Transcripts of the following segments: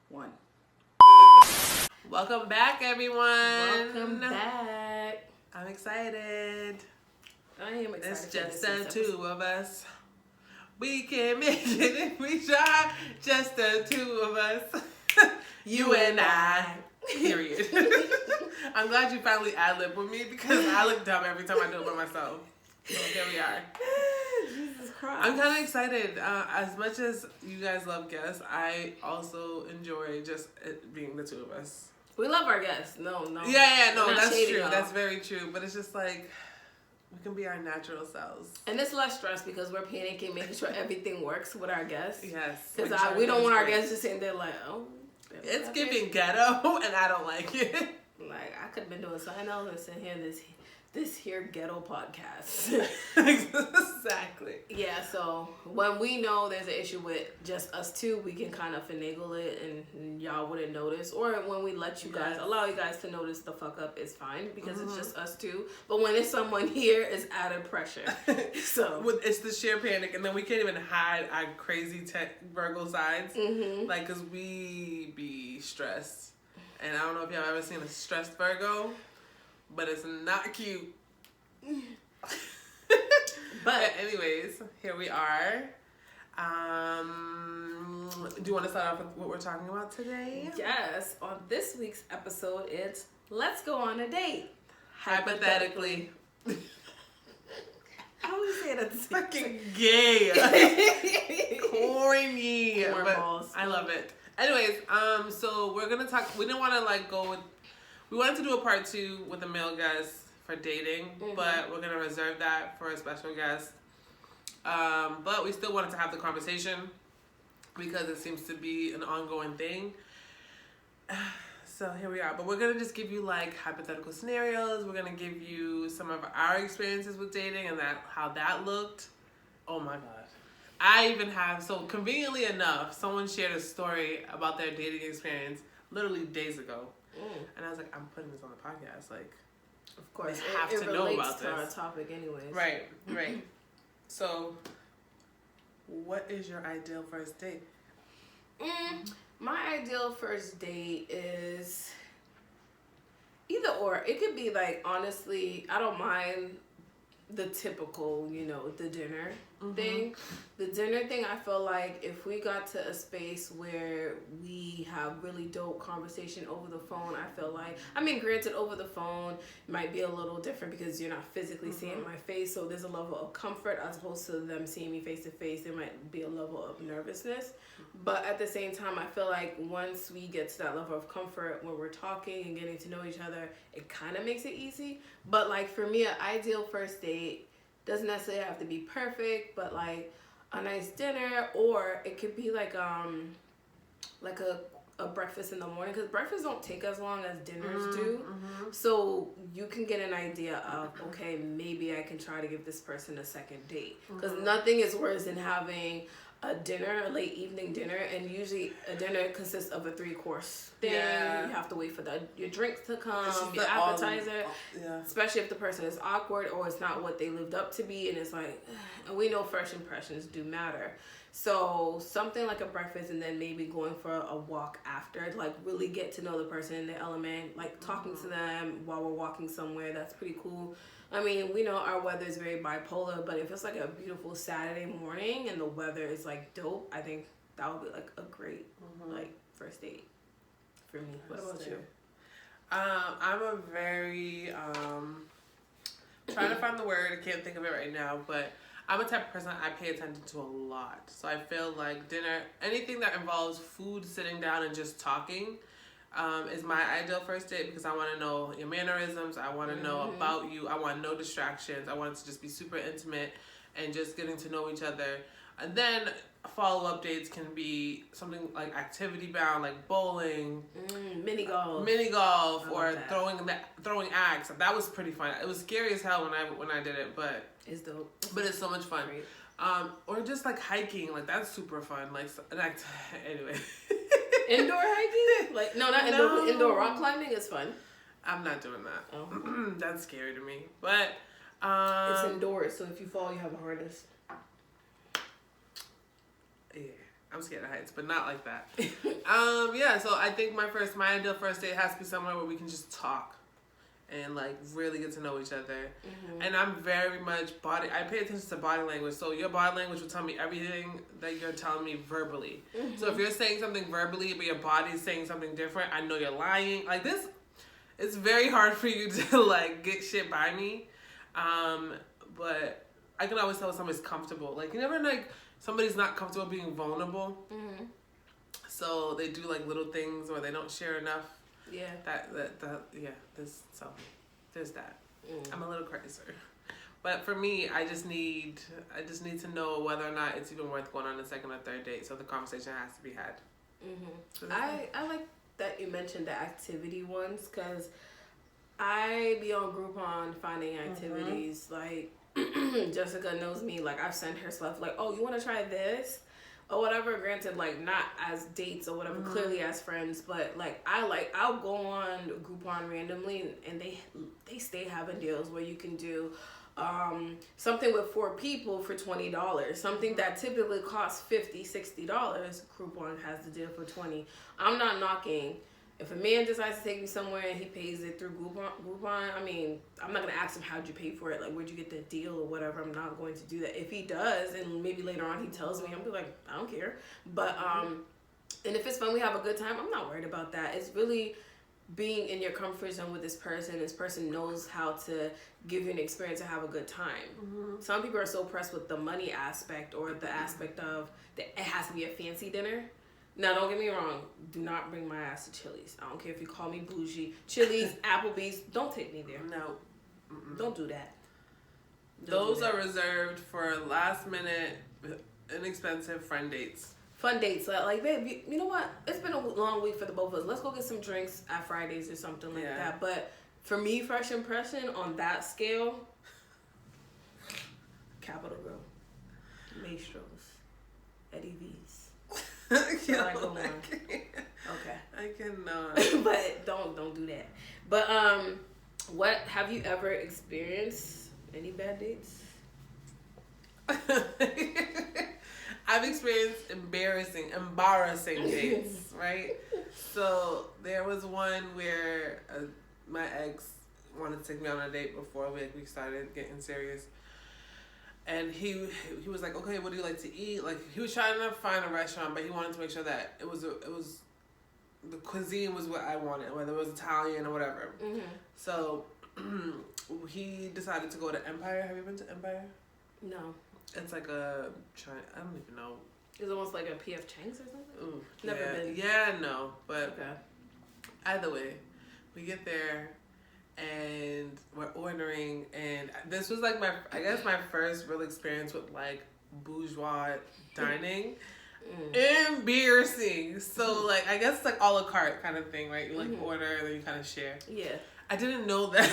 One. Welcome back, everyone. Welcome back. I'm excited. I am excited. It's just the two of us. We can make it if we try. Just the two of us. You and I. Period. I'm glad you finally ad-lib with me because I look dumb every time I do it by myself. So here we are. Jesus Christ. I'm kind of excited. As much as you guys love guests, I also enjoy just it being the two of us. We love our guests. No. Yeah, no, that's true. Y'all. That's very true. But it's just like, we can be our natural selves. And it's less stress because we're panicking, making sure everything works with our guests. Yes. Because we don't want our guests just sitting there like, oh. It's giving ghetto, and I don't like it. Like, I could have been doing something else and sitting here this here ghetto podcast. Exactly. Yeah, so when we know there's an issue with just us two, we can kind of finagle it and y'all wouldn't notice. Or when we let you guys, allow you guys to notice the fuck up, it's fine because it's just us two. But when it's someone here, it's added pressure. So it's the sheer panic, and then we can't even hide our crazy Virgo sides. Like, because we be stressed. And I don't know if y'all ever seen a stressed Virgo, but it's not cute. But anyways, here we are. Do you want to start off with what we're talking about today? Yes. On this week's episode, it's Let's Go on a Date. Hypothetically. I always say it at the same Fucking gay. Corny. But I love it. Anyways, so we're going to talk. We didn't want to go with. We wanted to do a part 2 with a male guest for dating, but we're going to reserve that for a special guest. But we still wanted to have the conversation because it seems to be an ongoing thing. So here we are. But we're going to just give you hypothetical scenarios. We're going to give you some of our experiences with dating and how that looked. Oh my God. I even have, so conveniently enough, someone shared a story about their dating experience literally days ago. And I was like, I'm putting this on the podcast. Of course, they have to know about this. It relates to our topic anyways. Right. So, what is your ideal first date? My ideal first date is either or. It could be honestly, I don't mind the typical, the dinner thing. The dinner thing, I feel like if we got to a space where we have really dope conversation over the phone, I feel like, granted, over the phone might be a little different because you're not physically seeing my face, so there's a level of comfort as opposed to them seeing me face to face. There might be a level of nervousness, but at the same time, I feel like once we get to that level of comfort when we're talking and getting to know each other, it kind of makes it easy. But for me, an ideal first date doesn't necessarily have to be perfect, but a nice dinner, or it could be a breakfast in the morning, because breakfast don't take as long as dinners do. So you can get an idea of, okay, maybe I can try to give this person a second date, because nothing is worse than having a dinner, a late evening dinner, and usually a dinner consists of a 3-course thing. You have to wait for your drinks to come, your appetizer, especially if the person is awkward or it's not what they lived up to be, and it's and we know first impressions do matter. So something like a breakfast, and then maybe going for a walk after, really get to know the person in their element, talking to them while we're walking somewhere. That's pretty cool. We know our weather is very bipolar, but if it's a beautiful Saturday morning and the weather is dope, I think that would be a great first date for me. What about you? I'm a very trying to find the word. I can't think of it right now, but I'm a type of person I pay attention to a lot. So I feel like dinner, anything that involves food, sitting down and just talking, is my ideal first date, because I want to know your mannerisms. I want to know about you. I want no distractions. I want it to just be super intimate and just getting to know each other. And then follow-up dates can be something activity bound, like bowling, mini golf, or throwing axe. That was pretty fun. It was scary as hell when I did it, but it's dope. But it's so much fun. Or just hiking, that's super fun. Anyway. Indoor hiking? Indoor rock climbing is fun. I'm not doing that. Oh. That's scary to me. But it's indoors, so if you fall, you have a harness. Yeah, I'm scared of heights, but not like that. Yeah, so I think my ideal first date has to be somewhere where we can just talk and like really get to know each other. And I'm very much I pay attention to body language. So your body language will tell me everything that you're telling me verbally. So if you're saying something verbally but your body's saying something different, I know you're lying. Like this, it's very hard for you to like get shit by me. But I can always tell when somebody's comfortable. Like you never like somebody's not comfortable being vulnerable. So they do like little things or they don't share enough. Yeah. There's that. I'm a little crazy. But for me, I just need to know whether or not it's even worth going on a second or third date. So the conversation has to be had. I like that you mentioned the activity ones because I be on Groupon finding activities. Like Jessica knows me. Like I've sent her stuff like, oh, you want to try this? Or whatever, granted, like not as dates or whatever, clearly as friends, but like I'll go on Groupon randomly and they stay having deals where you can do something with 4 people for $20, something that typically costs $50, $60. Groupon has the deal for $20. I'm not knocking. If a man decides to take me somewhere and he pays it through Groupon, I mean, I'm not going to ask him how'd you pay for it, like where'd you get the deal or whatever. I'm not going to do that. If he does, and maybe later on he tells me, I'm be like, I don't care. But and if it's fun, we have a good time, I'm not worried about that. It's really being in your comfort zone with this person. This person knows how to give you an experience and have a good time. Some people are so pressed with the money aspect or the aspect of that it has to be a fancy dinner. Now, don't get me wrong. Do not bring my ass to Chili's. I don't care if you call me bougie. Chili's, Applebee's, don't take me there. No. Don't do that. Those are reserved for last minute, inexpensive friend dates. Fun dates. Like, babe, you know what? It's been a long week for the both of us. Let's go get some drinks at Fridays or something like that. But for me, first impression on that scale, Capital Grille, Maestro's, Eddie V's. Okay. I cannot. But don't do that. But what have you ever experienced any bad dates? I've experienced embarrassing dates, right? So there was one where my ex wanted to take me on a date before we started getting serious. And he was like, okay, what do you like to eat? Like he was trying to find a restaurant, but he wanted to make sure that it was the cuisine was what I wanted, whether it was Italian or whatever. So he decided to go to Empire. Have you been to Empire? No. It's like I don't even know. It's almost like a P.F. Chang's or something? Ooh, Never been. Yeah, no. But okay. Either way, we get there. And we're ordering, and this was like my first real experience with like bourgeois dining. Embarrassing. So like I guess it's like a la carte kind of thing, right? You like order and then you kind of share. Yeah. I didn't know that.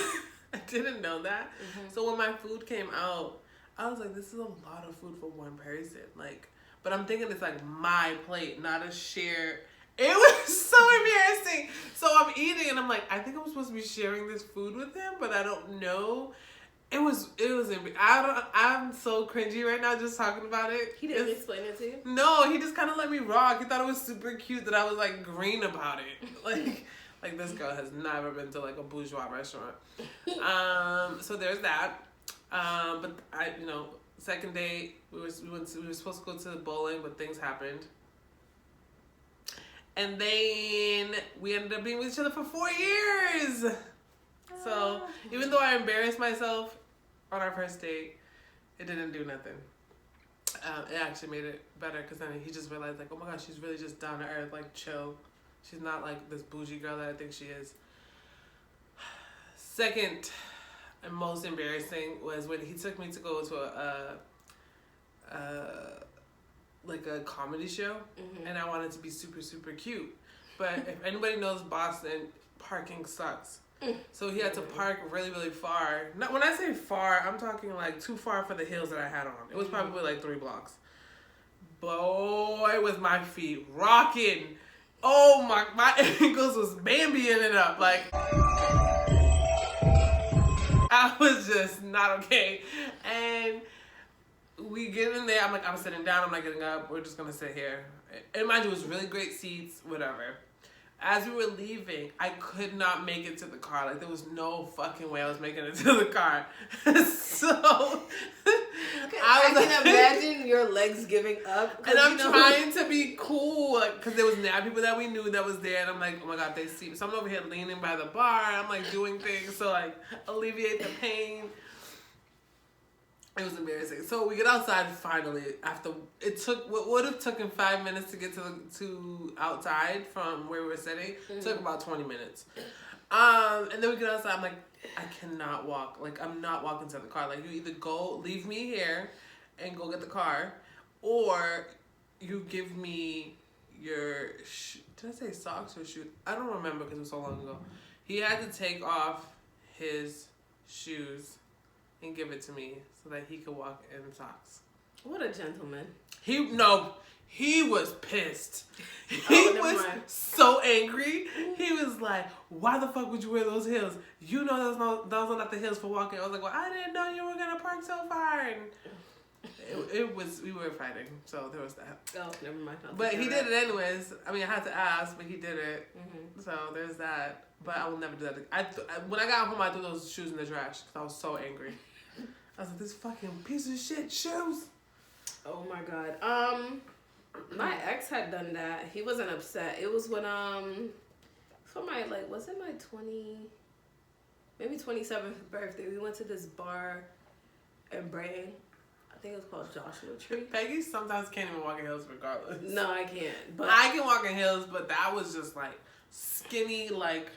So when my food came out, I was like, this is a lot of food for one person. Like, but I'm thinking it's like my plate, not a share. It was so embarrassing. So I'm eating and I'm like, I think I'm supposed to be sharing this food with him, but I don't know. It was I'm so cringy right now just talking about it. He didn't explain it to you? No, he just kind of let me rock. He thought it was super cute that I was like green about it. Like this girl has never been to like a bourgeois restaurant. So there's that. But second date, we were supposed to go to bowling, but things happened. And then we ended up being with each other for 4 years. So even though I embarrassed myself on our first date, it didn't do nothing. It actually made it better because then he just realized like, oh my gosh, she's really just down to earth, like chill. She's not like this bougie girl that I think she is. Second and most embarrassing was when he took me to go to like a comedy show, and I wanted to be super, super cute. But if anybody knows Boston, parking sucks. So he had to park really, really far. Not when I say far, I'm talking like too far for the heels that I had on. It was probably like 3 blocks. Boy, was my feet rocking. Oh my ankles was Bambiing it up. Like I was just not okay. And we get in there. I'm sitting down. I'm not getting up. We're just gonna sit here. And mind you, it was really great seats, whatever. As we were leaving, I could not make it to the car. Like, there was no fucking way I was making it to the car. So, I can imagine your legs giving up. And I'm trying to be cool. Because there was now people that we knew that was there. And I'm like, oh my God, they see me. So I'm over here leaning by the bar. I'm like doing things to like alleviate the pain. It was embarrassing. So we get outside finally. After it took what would have taken 5 minutes to get to outside from where we were sitting. It took about 20 minutes. And then we get outside. I'm like, I cannot walk. Like, I'm not walking to the car. Like, you either leave me here and go get the car, or you give me your did I say socks or shoes? I don't remember because it was so long ago. He had to take off his shoes and give it to me so that he could walk in socks. What a gentleman. He was pissed. He was so angry. He was like, why the fuck would you wear those heels? You know those are not the heels for walking. I was like, well, I didn't know you were going to park so far. And we were fighting. So there was that. Oh, never mind. But he did it anyways. I mean, I had to ask, but he did it. Mm-hmm. So there's that. But I will never do that. When I got home, I threw those shoes in the trash because I was so angry. I was like, this fucking piece of shit shoes. Oh my God. My ex had done that. He wasn't upset. It was when for my was it my 27th birthday? We went to this bar in Brighton. I think it was called Joshua Tree. Peggy sometimes can't even walk in heels regardless. No, I can't. But I can walk in heels, but that was just like skinny, like.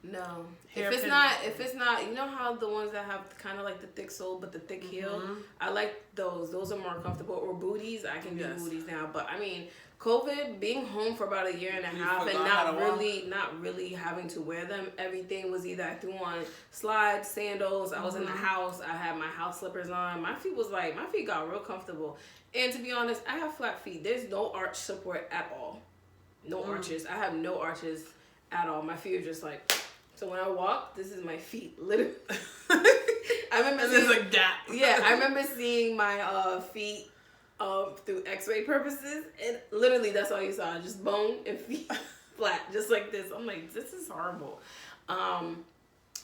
No. If it's not, you know how the ones that have kind of like the thick sole but the thick heel? I like those. Those are more comfortable. Or booties. I can do booties now. But I mean, COVID, being home for about a year and a half and not really having to wear them. Everything was either I threw on slides, sandals. I was in the house. I had my house slippers on. My feet got real comfortable. And to be honest, I have flat feet. There's no arch support at all. No arches. I have no arches at all. My feet are just like. So when I walk, this is my feet, literally. I remember there's a gap. Yeah, I remember seeing my feet through X-ray purposes, and literally that's all you saw, just bone and feet flat, just like this. I'm like, this is horrible.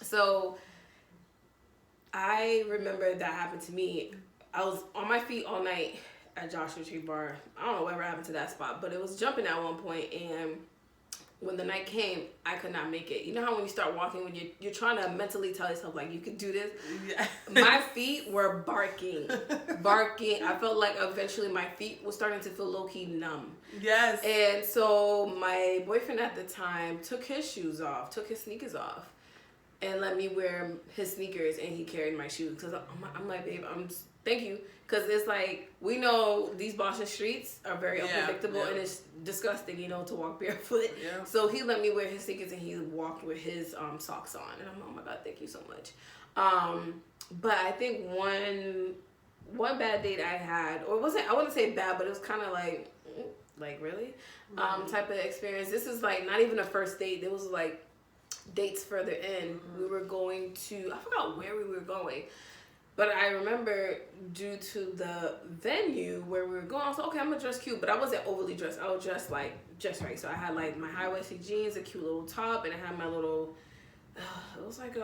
So I remember that happened to me. I was on my feet all night at Joshua Tree Bar. I don't know whatever happened to that spot, but it was jumping at one point, and when the night came, I could not make it. You know how when you start walking, when you're trying to mentally tell yourself, like, you can do this? Yeah. My feet were barking. I felt like eventually my feet were starting to feel low-key numb. Yes. And so my boyfriend at the time took his sneakers off, and let me wear his sneakers, and he carried my shoes. Because I'm like, babe, thank you. Because it's like, we know these Boston streets are very unpredictable and it's disgusting, to walk barefoot. Yeah. So he let me wear his sneakers and he walked with his socks on. And I'm like, oh my God, thank you so much. But I think one bad date I had, or I wouldn't say bad, but it was kind of like really? Type of experience. This is like not even a first date. It was like dates further in. We were going to, I forgot where we were going. But I remember due to the venue where we were going, I was like, okay, I'm going to dress cute. But I wasn't overly dressed. I was dressed just right. So I had like my high-waisted jeans, a cute little top, and I had my little, it was like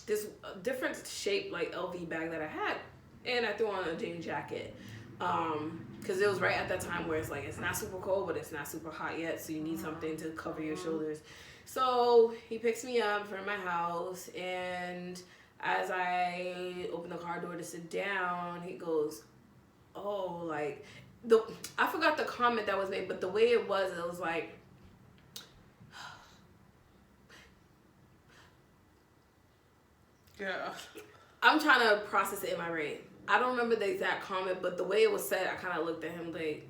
this different shape like LV bag that I had. And I threw on a jean jacket. Because it was right at that time where it's like, it's not super cold, but it's not super hot yet. So you need something to cover your shoulders. So he picks me up from my house, and as I open the car door to sit down, he goes, oh, like, I forgot the comment that was made, but the way it was like, yeah. I'm trying to process it in my brain. I don't remember the exact comment, but the way it was said, I kind of looked at him like,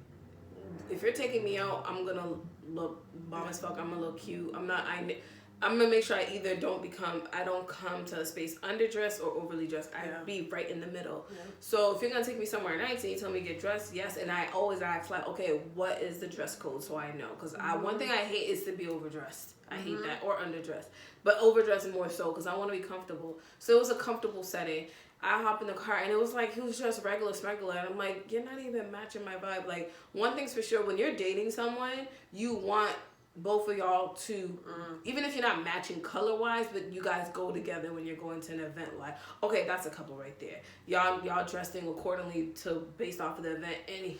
if you're taking me out, I'm going to look bomb as fuck. I'm going to look cute. I'm going to make sure I don't come to a space underdressed or overly dressed. I be right in the middle. Yeah. So if you're going to take me somewhere nice and you tell me to get dressed, yes. And I always ask, like, okay, what is the dress code so I know? Because one thing I hate is to be overdressed. I hate that. Or underdressed. But overdressed more so because I want to be comfortable. So it was a comfortable setting. I hop in the car and it was like he was just regular smuggler, and I'm like, you're not even matching my vibe. Like, one thing's for sure, when you're dating someone, you want both of y'all to, even if you're not matching color wise, but you guys go together when you're going to an event. Like, okay, that's a couple right there. Y'all dressing accordingly to based off of the event, and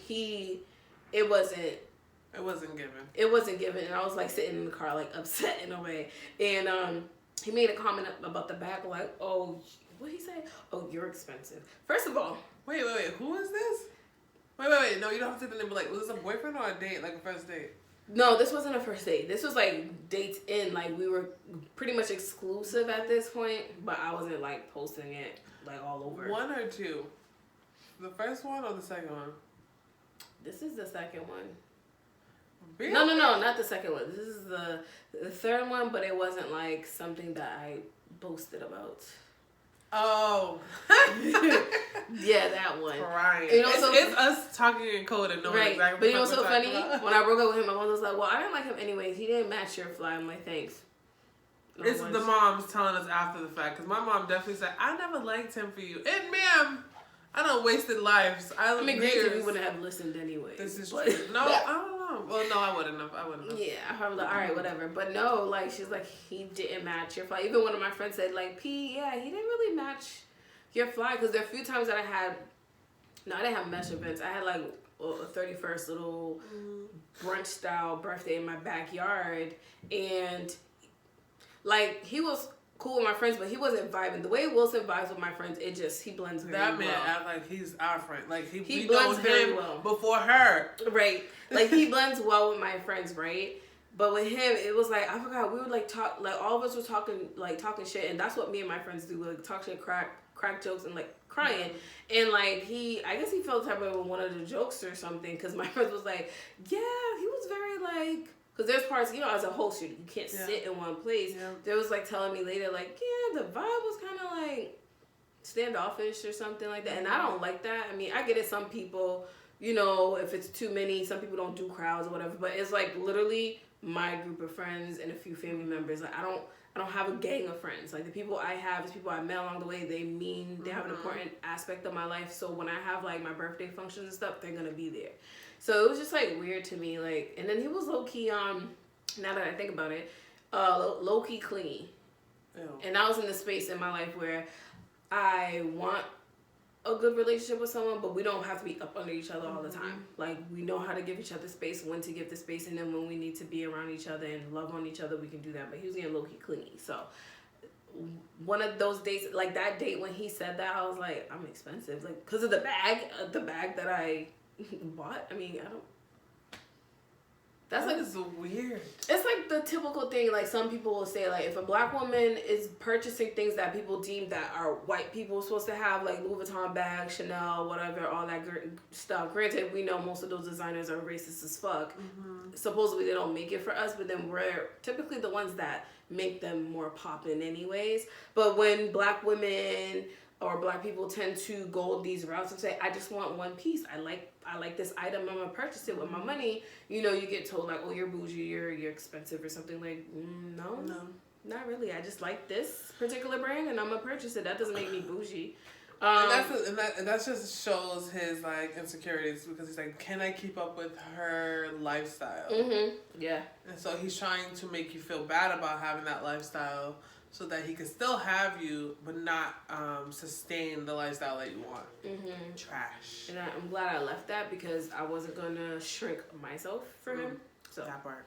it wasn't given, and I was like sitting in the car like upset in a way, and he made a comment about the bag, like, oh, what he say? Oh, you're expensive. First of all, wait, who is this? Wait, no, you don't have to say the name, but like, was this a boyfriend or a date, like a first date? No, this wasn't a first date. This was like dates in, like we were pretty much exclusive at this point, but I wasn't like posting it like all over. One or two? The first one or the second one? This is the second one. Really? No, not the second one. This is the third one, but it wasn't like something that I boasted about. Oh. Yeah, that one. Right. You know, it's us talking in code and knowing right. exactly but you know what's so funny? When I broke up with him, my mom was like, well, I didn't like him anyways. He didn't match your fly. I'm like, thanks. It's the moms telling us after the fact. Because my mom definitely said, I never liked him for you. And ma'am, I done wasted lives. I mean, granted, we wouldn't have listened anyway. This is true. No, I don't know. Well, no, I wouldn't have. Yeah, I'm like, all right, whatever. But no, like, she's like, he didn't match your fly. Even one of my friends said, like, P, yeah, he didn't really match your fly. Because there are a few times that I didn't have mesh events. I had, like, a 31st little brunch style birthday in my backyard. And, like, he was cool with my friends, but he wasn't vibing. The way Wilson vibes with my friends, he blends very well. That man act like he's our friend. Like, he blends very well. Before her. Right. Like, he blends well with my friends, right? But with him, it was like, I forgot, we would like talk, like all of us were talking shit, and that's what me and my friends do, like talk shit, crack jokes, and like crying. And like I guess he felt type of with one of the jokes or something, because my friend was like, yeah, he was very like, because there's parts, you know, as a host, you can't sit in one place. Yeah. There was like telling me later, like, yeah, the vibe was kind of like standoffish or something like that, and I don't like that. I mean, I get it, some people, you know, if it's too many, some people don't do crowds or whatever, but it's like literally my group of friends and a few family members. Like, I don't have a gang of friends. Like, the people I have is people I met along the way. They have an important aspect of my life. So when I have like my birthday functions and stuff, they're gonna be there. So it was just like weird to me. Like, and then he was low key now that I think about it, low key clingy. Ew. And I was in the space in my life where I want a good relationship with someone, but we don't have to be up under each other all the time. Like, we know how to give each other space, when to give the space, and then when we need to be around each other and love on each other, we can do that. But he was getting low-key clingy. So one of those dates, like that date when he said that, I was like, I'm expensive. Like, because of the bag that I bought. I mean, I don't. That's like so weird. It's like the typical thing. Like, some people will say, like, if a black woman is purchasing things that people deem that are white people supposed to have, like Louis Vuitton bags, Chanel, whatever, all that stuff. Granted, we know most of those designers are racist as fuck. Supposedly they don't make it for us, but then we're typically the ones that make them more poppin' anyways. But when black women or black people tend to go these routes and say, I just want one piece. I like this item. I'm gonna purchase it with my money. You know, you get told like, oh, you're bougie, you're expensive or something. Like, no, not really. I just like this particular brand and I'm gonna purchase it. That doesn't make me bougie. And that just shows his like insecurities, because he's like, can I keep up with her lifestyle? Yeah. And so he's trying to make you feel bad about having that lifestyle, so that he can still have you, but not sustain the lifestyle that you want. Trash. And I'm glad I left that, because I wasn't gonna shrink myself for him. So that part.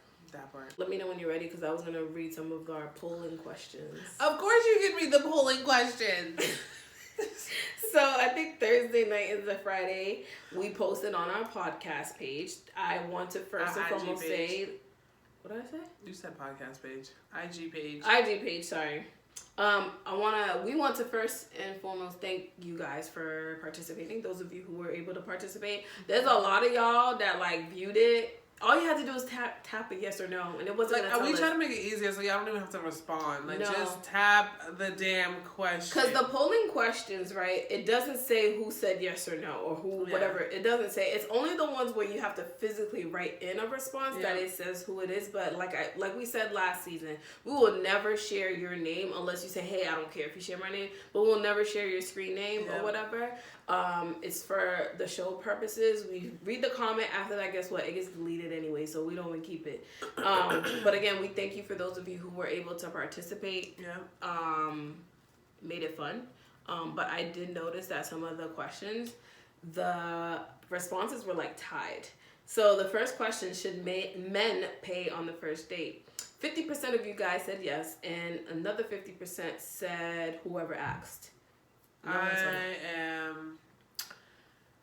Let me know when you're ready, because I was gonna read some of our polling questions. Of course you can read the polling questions. So I think Thursday night is a Friday. We posted on our podcast page. I want to first and foremost say, what did I say? You said podcast page. IG page. IG page, sorry. We want to first and foremost thank you guys for participating. Those of you who were able to participate. There's a lot of y'all that like viewed it. all you had to do was tap a yes or no, and it wasn't like, we try to make it easier so y'all don't even have to respond. Like, just tap the damn question. Because the polling questions, right, it doesn't say who said yes or no, or who, whatever. It doesn't say. It's only the ones where you have to physically write in a response that it says who it is. But like we said last season, we will never share your name unless you say, hey, I don't care if you share my name, but we'll never share your screen name or whatever. It's for the show purposes. We read the comment. After that, guess what? It gets deleted anyway, so we don't even keep it. But again, we thank you for those of you who were able to participate. Made it fun. But I did notice that some of the questions, the responses were like tied. So the first question, should men pay on the first date? 50% of you guys said yes, and another 50% said whoever asked. I am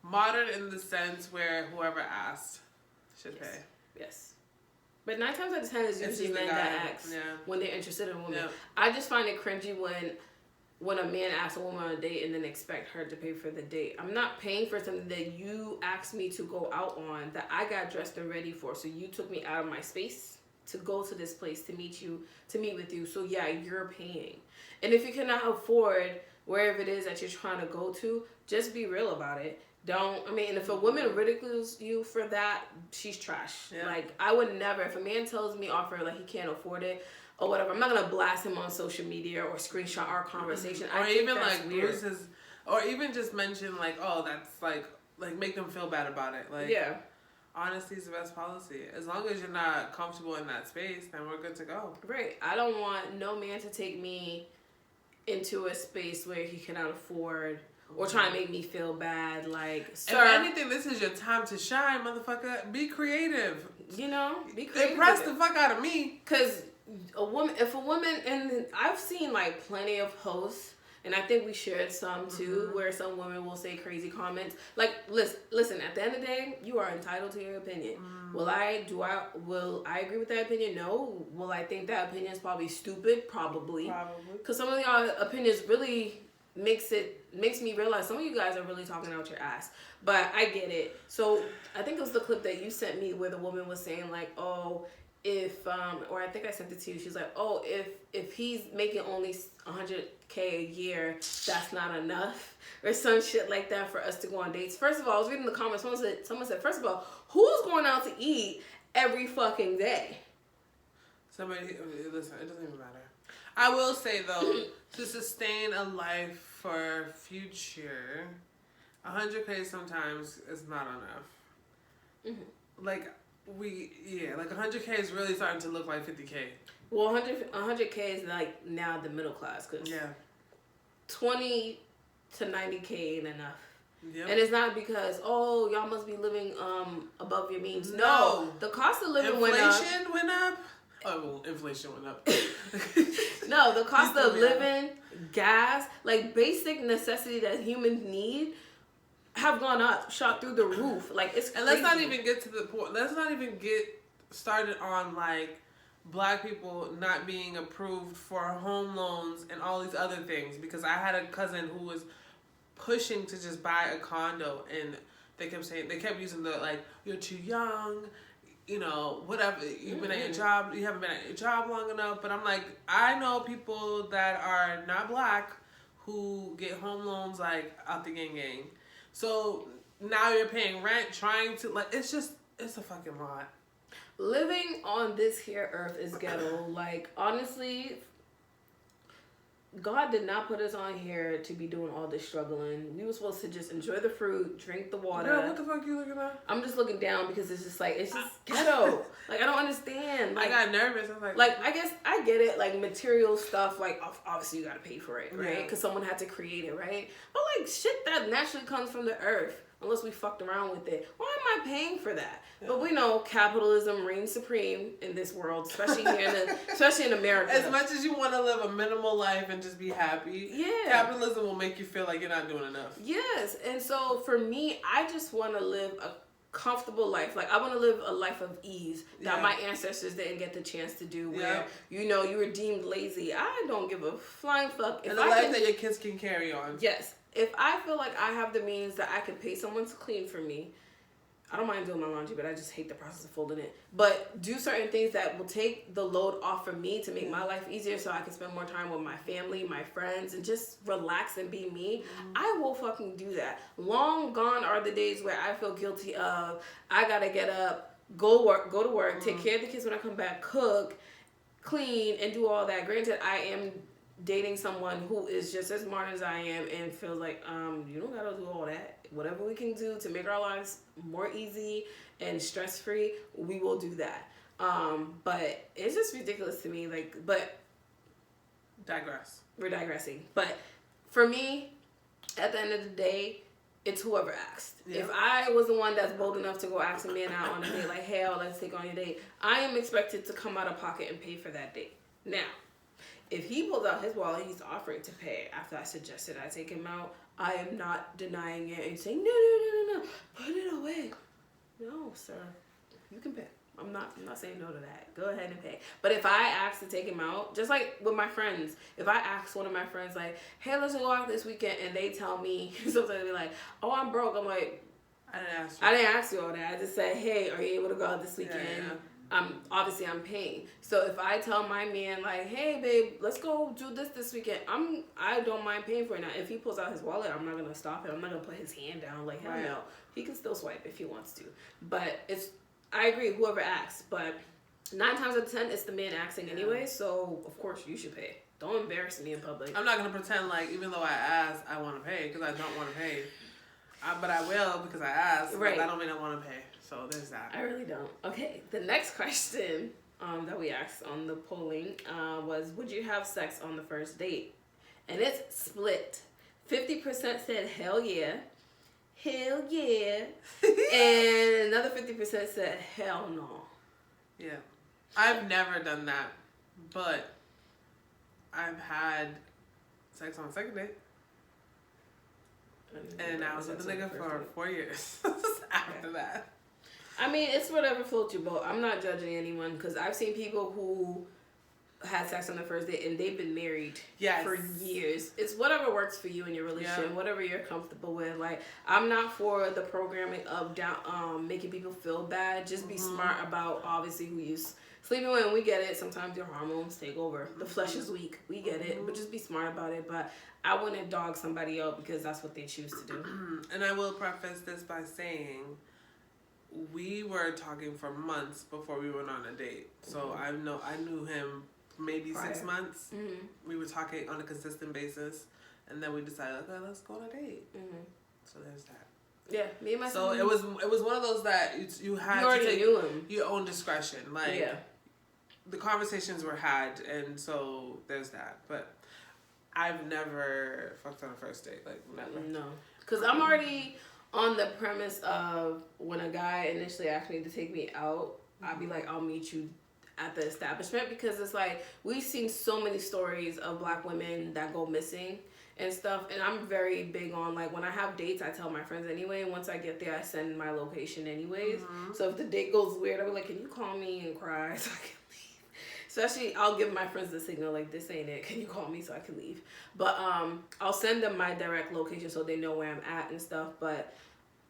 modern in the sense where whoever asked should pay. Yes. But 9 times out of 10 is usually men that ask when they're interested in a woman. Yeah. I just find it cringy when a man asks a woman on a date and then expect her to pay for the date. I'm not paying for something that you asked me to go out on, that I got dressed and ready for. So you took me out of my space to go to this place to meet with you. So yeah, you're paying. And if you cannot afford wherever it is that you're trying to go to, just be real about it. And if a woman ridicules you for that, she's trash. Yeah. Like, I would never, if a man tells me offer, like, he can't afford it or whatever, I'm not going to blast him on social media or screenshot our conversation. Or even, like, lose his, or even just mention, like, oh, that's, like, make them feel bad about it. Like, honesty is the best policy. As long as you're not comfortable in that space, then we're good to go. Right. I don't want no man to take me into a space where he cannot afford or try to make me feel bad. Like, sir, if anything, this is your time to shine, motherfucker. Be creative. You know, be creative. Impress the fuck out of me. Because and I've seen like plenty of posts, and I think we shared some too, where some women will say crazy comments. Like, listen, at the end of the day, you are entitled to your opinion. Will I agree with that opinion? No. Will I think that opinion is probably stupid? Probably. Because some of y'all opinions really makes me realize some of you guys are really talking out your ass. But I get it. So I think it was the clip that you sent me where the woman was saying like, oh, if or I think I sent it to you. She's like, oh, if he's making only $100K a year, that's not enough, or some shit like that for us to go on dates. First of all, I was reading the comments. Someone said, first of all, who's going out to eat every fucking day? Somebody, listen, it doesn't even matter. I will say though, to sustain a life for future, 100K sometimes is not enough. Like, like 100K is really starting to look like 50K. Well, 100K is like now the middle class, because 20 to 90K ain't enough. Yep. And it's not because, oh, y'all must be living above your means. No, the cost of living went up. Inflation went up. Oh, well, inflation went up. No, the cost of living, gas, like basic necessity that humans need, have gone up, shot through the roof. Like, it's crazy. And let's not even get to the point. Let's not even get started on like Black people not being approved for home loans and all these other things. Because I had a cousin who was pushing to just buy a condo, and they kept using the like, you're too young, you know, whatever, you've been at your job, you haven't been at your job long enough. But I'm like, I know people that are not Black who get home loans like out the gang. So now you're paying rent, trying to, like, it's a fucking lot. Living on this here earth is ghetto. Like, honestly, God did not put us on here to be doing all this struggling. We were supposed to just enjoy the fruit, drink the water. Girl, what the fuck you looking at? I'm just looking down because it's just ghetto. Like, I don't understand. Like, I got nervous. I was like, I guess I get it. Like, material stuff, like, obviously you gotta pay for it, right? Because someone had to create it, right? But, like, shit that naturally comes from the earth, unless we fucked around with it. Why am I paying for that? Yeah. But we know capitalism reigns supreme in this world, especially here especially in America. As much as you want to live a minimal life and just be happy, capitalism will make you feel like you're not doing enough. Yes, and so for me, I just want to live a comfortable life. Like, I want to live a life of ease that my ancestors didn't get the chance to do, where you were deemed lazy. I don't give a flying fuck. And the life that your kids can carry on. Yes. If I feel like I have the means that I can pay someone to clean for me, I don't mind doing my laundry, but I just hate the process of folding it. But do certain things that will take the load off for me to make my life easier so I can spend more time with my family, my friends, and just relax and be me. I will fucking do that. Long gone are the days where I feel guilty of, I gotta get up, go to work, take care of the kids when I come back, cook, clean, and do all that. Granted, I am dating someone who is just as smart as I am and feels like, you don't gotta do all that. Whatever we can do to make our lives more easy and stress-free, we will do that. But it's just ridiculous to me. But we're digressing. But for me, at the end of the day, it's whoever asked. Yeah. If I was the one that's bold enough to go ask a man out on a date, like, hey, let's take on your date, I am expected to come out of pocket and pay for that date. Now, if he pulls out his wallet, he's offering to pay after I suggested I take him out, I am not denying it and saying, no, put it away. No, sir, you can pay. I'm not saying no to that. Go ahead and pay. But if I ask to take him out, just like with my friends, if I ask one of my friends, like, hey, let's go out this weekend, and they tell me, sometimes they'll be like, oh, I'm broke. I'm like, I didn't ask you all that. I just said, hey, are you able to go out this weekend? Yeah. I'm paying. So if I tell my man, like, hey babe, let's go do this weekend, I don't mind paying for it. Now if he pulls out his wallet, I'm not gonna stop him. I'm not gonna put his hand down, like, hell no. He can still swipe if he wants to. But I agree, whoever asks, but 9 times out of 10 it's the man asking anyway, so of course you should pay. Don't embarrass me in public. I'm not gonna pretend like, even though I asked, I want to pay, because I don't want to pay. But I will because I asked, right. But that don't mean I want to pay. So there's that. I really don't. Okay, the next question that we asked on the polling was, would you have sex on the first date? And it's split. 50% said hell yeah. Hell yeah. And another 50% said hell no. Yeah. I've never done that, but I've had sex on a second date. And I was with the nigga for 4 years after that. I mean, it's whatever floats your boat. I'm not judging anyone because I've seen people who had sex on the first date and they've been married for years. It's whatever works for you in your relationship, whatever you're comfortable with. Like, I'm not for the programming of making people feel bad. Just be smart about obviously who you sleeping with. And we get it. Sometimes your hormones take over. The flesh is weak. We get it. But just be smart about it. But I wouldn't dog somebody out because that's what they choose to do. And I will preface this by saying, we were talking for months before we went on a date. So I knew him maybe 6 months. We were talking on a consistent basis, and then we decided, okay, let's go on a date. So there's that. Yeah, me and my So it was one of those that you had to take your own discretion. Like, the conversations were had, and so there's that. But I've never fucked on a first date. Like, never. No, because I'm already on the premise of when a guy initially asked me to take me out, I'd be like, I'll meet you at the establishment, because it's like, we've seen so many stories of black women that go missing and stuff, and I'm very big on, like, when I have dates, I tell my friends anyway, and once I get there, I send my location anyways. So if the date goes weird, I'll be like, can you call me and cry so I can leave? Especially, I'll give my friends the signal, like, this ain't it, can you call me so I can leave? But I'll send them my direct location so they know where I'm at and stuff. But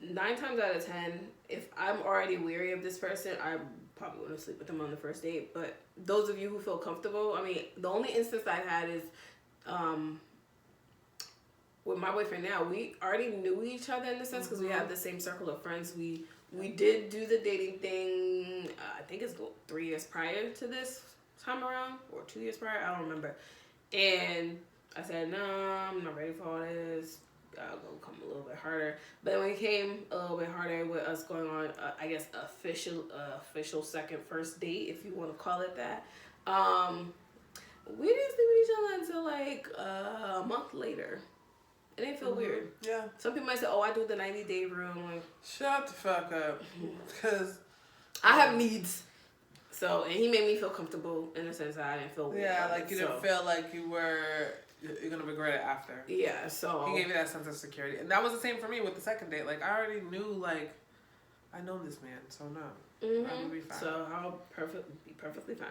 9 times out of 10, if I'm already weary of this person, I probably wouldn't sleep with them on the first date. But those of you who feel comfortable, I mean, the only instance I've had is with my boyfriend now. We already knew each other in the sense because we have the same circle of friends. We did do the dating thing, I think it's 3 years prior to this time around, or 2 years prior, I don't remember. And I said, no, I'm not ready for all this. I'll go come a little bit harder. But when it came a little bit harder with us going on, I guess, official first date, if you want to call it that, we didn't sleep with each other until like a month later. It didn't feel weird. Yeah. Some people might say, oh, I do the 90-day rule. Like, shut the fuck up. Because I have needs. So, and he made me feel comfortable in the sense that I didn't feel weird. Yeah, like you didn't feel like you're going to regret it after. Yeah, so. He gave you that sense of security. And that was the same for me with the second date. Like, I already knew, like, I know this man, so no. I will be fine. So, I'll be perfectly fine.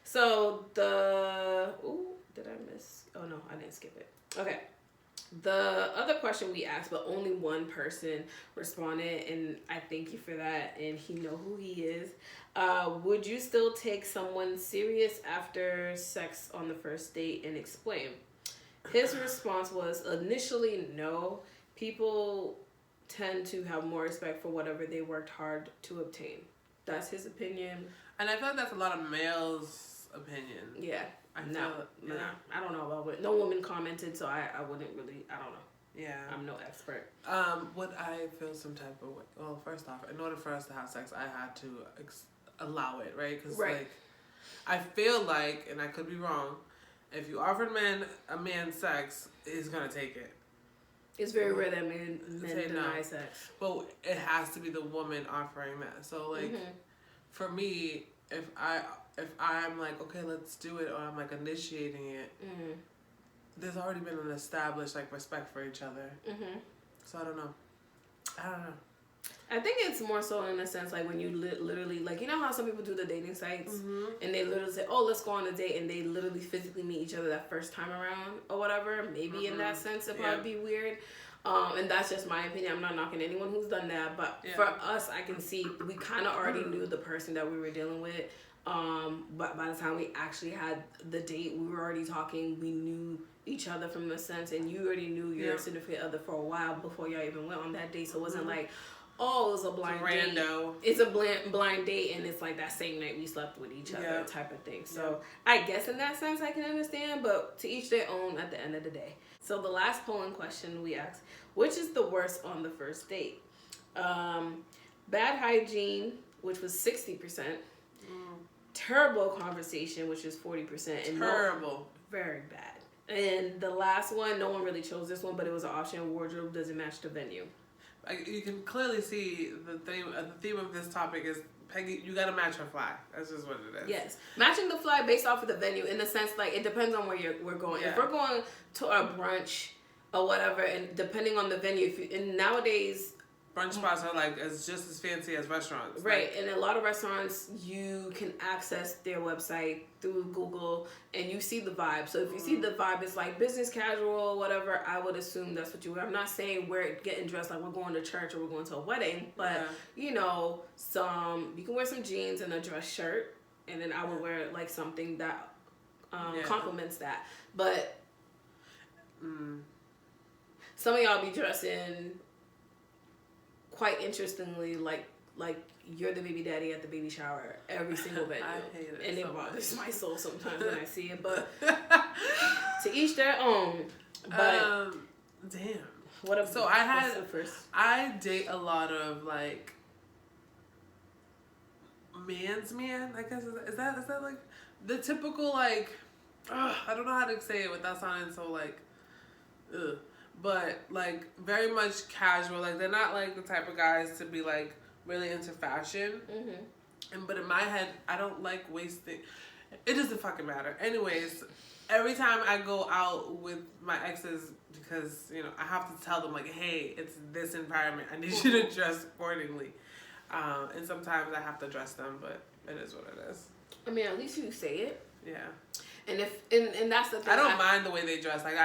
So, did I miss? Oh, no, I didn't skip it. Okay. The other question we asked, but only one person responded, and I thank you for that, and he know who he is. Would you still take someone serious after sex on the first date, and explain? His response was initially no. People tend to have more respect for whatever they worked hard to obtain. That's his opinion. And I feel like that's a lot of males' opinion. Yeah. I don't know about it. No woman commented, so I wouldn't really, I don't know. Yeah. I'm no expert. Would I feel some type of way? Well, first off, in order for us to have sex, I had to allow it, right? Because, like, I feel like, and I could be wrong, if you offered a man sex, he's going to take it. It's very rare that men deny sex. But it has to be the woman offering that. So, like, for me, if I'm like, okay, let's do it, or I'm like initiating it, there's already been an established like respect for each other. So I don't know. I think it's more so in a sense like when you literally, like, you know how some people do the dating sites and they literally say, oh, let's go on a date, and they literally physically meet each other that first time around or whatever. Maybe in that sense it'd probably be weird. And that's just my opinion. I'm not knocking anyone who's done that, but for us, I can see we kind of already knew the person that we were dealing with. But by the time we actually had the date, we were already talking. We knew each other from the sense, and you already knew your significant other for a while before y'all even went on that date. So it wasn't like, oh, it was a blind date. It's a blind date, and it's like that same night we slept with each other type of thing. So I guess in that sense I can understand, but to each their own at the end of the day. So the last polling question we asked, which is the worst on the first date? Bad hygiene, which was 60%. Terrible conversation, which is 40%. And terrible. Very bad. And the last one, no one really chose this one, but it was an option. Wardrobe doesn't match the venue. Like, you can clearly see the theme of this topic is, Peggy, you gotta match her fly. That's just what it is. Yes. Matching the fly based off of the venue, in the sense, like, it depends on where we're going. Yeah. If we're going to a brunch or whatever, and depending on the venue, and nowadays, brunch spots are like just as fancy as restaurants. Right, and a lot of restaurants, you can access their website through Google, and you see the vibe. So if you see the vibe, it's like business casual, whatever, I would assume that's what you wear. I'm not saying we're getting dressed like we're going to church or we're going to a wedding, but, you know, you can wear some jeans and a dress shirt, and then I would wear, like, something that complements that. But some of y'all be dressing quite interestingly, like you're the baby daddy at the baby shower every single venue. I hate it. And it bothers my soul sometimes when I see it, but to each their own. But damn. I date a lot of like man's man, I guess. Is that like the typical like I don't know how to say it without sounding so like ugh. But, like, very much casual. Like, they're not, like, the type of guys to be, like, really into fashion. But in my head, I don't like wasting. It doesn't fucking matter. Anyways, every time I go out with my exes, because, you know, I have to tell them, like, hey, it's this environment. I need you to dress accordingly. And sometimes I have to dress them, but it is what it is. I mean, at least you say it. Yeah. And and that's the thing. I don't mind the way they dress. Like,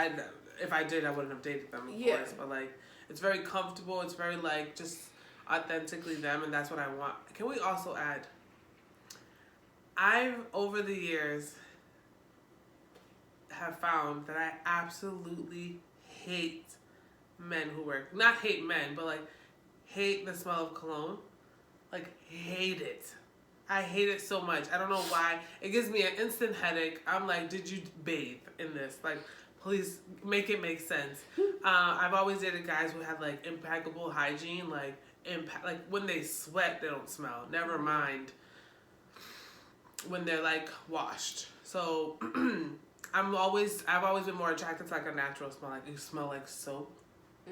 if I did, I wouldn't have dated them, of course. But, like, it's very comfortable. It's very, like, just authentically them, and that's what I want. Can we also add, I've, over the years, have found that I absolutely hate men who wear, not hate men, but, like, hate the smell of cologne. Like, hate it. I hate it so much. I don't know why. It gives me an instant headache. I'm like, did you bathe in this? Like, please make it make sense. I've always dated guys who had like impeccable hygiene, like when they sweat, they don't smell. Never mind when they're like washed. So I've always been more attracted to like a natural smell. Like you smell like soap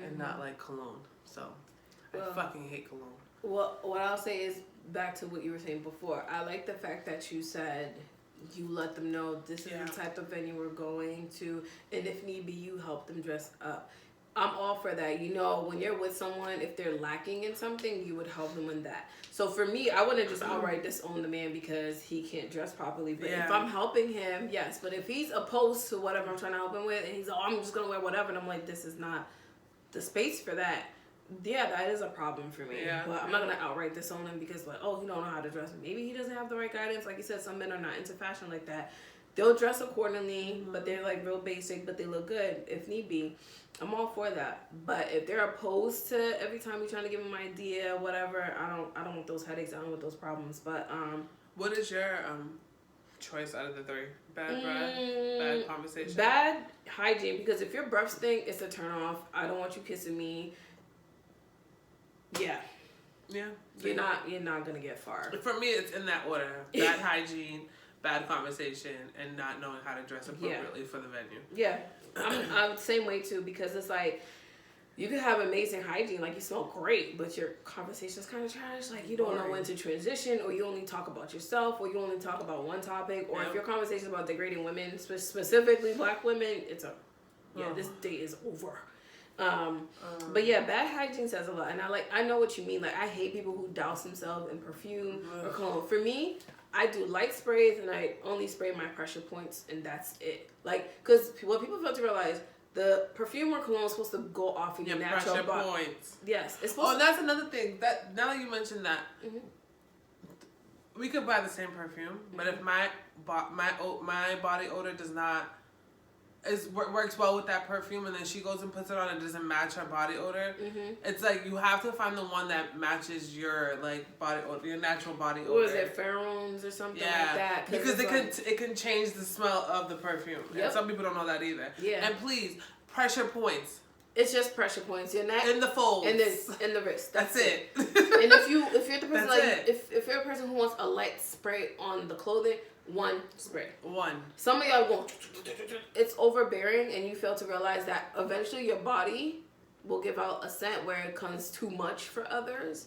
and not like cologne. So I fucking hate cologne. Well, what I'll say is back to what you were saying before. I like the fact that you said you let them know this is the type of venue we're going to, and if need be, you help them dress up. I'm all for that. You know, when you're with someone, if they're lacking in something, you would help them in that. So for me, I wouldn't just outright disown the man because he can't dress properly. But if I'm helping him, yes. But if he's opposed to whatever I'm trying to help him with, and he's, oh, I'm just going to wear whatever, and I'm like, this is not the space for that. Yeah, that is a problem for me. Yeah, but I'm not going to outright disown him because, like, oh, he don't know how to dress. Maybe he doesn't have the right guidance. Like you said, some men are not into fashion like that. They'll dress accordingly, but they're, like, real basic, but they look good if need be. I'm all for that. But if they're opposed to every time you're trying to give them an idea, whatever, I don't want those headaches. I don't want those problems. But what is your choice out of the three? Bad breath, bad conversation, bad hygiene. Because if your breath stink, it's a turn off. I don't want you kissing me. Yeah. You're not gonna get far. For me, it's in that order: bad hygiene, bad conversation, and not knowing how to dress appropriately for the venue. Yeah. I'm the same way too, because it's like you can have amazing hygiene, like you smell great, but your conversation's kind of trash. Like you don't know when to transition, or you only talk about yourself, or you only talk about one topic, or if your conversation's about degrading women, specifically black women, it's this date is over. But yeah, bad hygiene says a lot, and I know what you mean. Like I hate people who douse themselves in perfume or cologne. For me, I do light sprays, and I only spray my pressure points, and that's it. Like, because what people fail to realize, the perfume or cologne is supposed to go off of your natural pressure points. Yes, it's supposed. Oh, that's another thing. That now that you mentioned that, we could buy the same perfume, but if my body odor does not works well with that perfume, and then she goes and puts it on and it doesn't match her body odor, it's like you have to find the one that matches your like body odor, your natural body odor. Or is it pheromones or something like that? Because it can change the smell of the perfume. And some people don't know that either. Yeah. And please, pressure points. It's just pressure points. Your neck, in the folds, and then in the wrist. That's it. And if you're the person if you're a person who wants a light spray on the clothing, one spray. Some of y'all go, it's overbearing, and you fail to realize that eventually your body will give out a scent where it comes too much for others.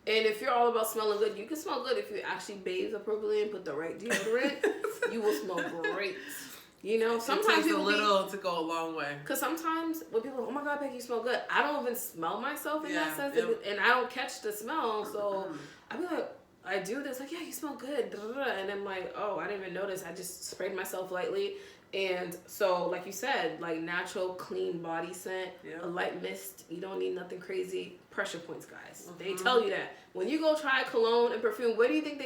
And if you're all about smelling good, you can smell good if you actually bathe appropriately and put the right deodorant. You will smell great. You know, sometimes it takes a little to go a long way. Because sometimes when people, oh my God, Becky, you smell good, I don't even smell myself in that sense, and I don't catch the smell. So I be like, I do this, like, yeah, you smell good, and I'm like, oh, I didn't even notice. I just sprayed myself lightly. And so, like you said, like natural, clean body scent, a light mist. You don't need nothing crazy. Pressure points, guys. They tell you that. When you go try cologne and perfume, where do you think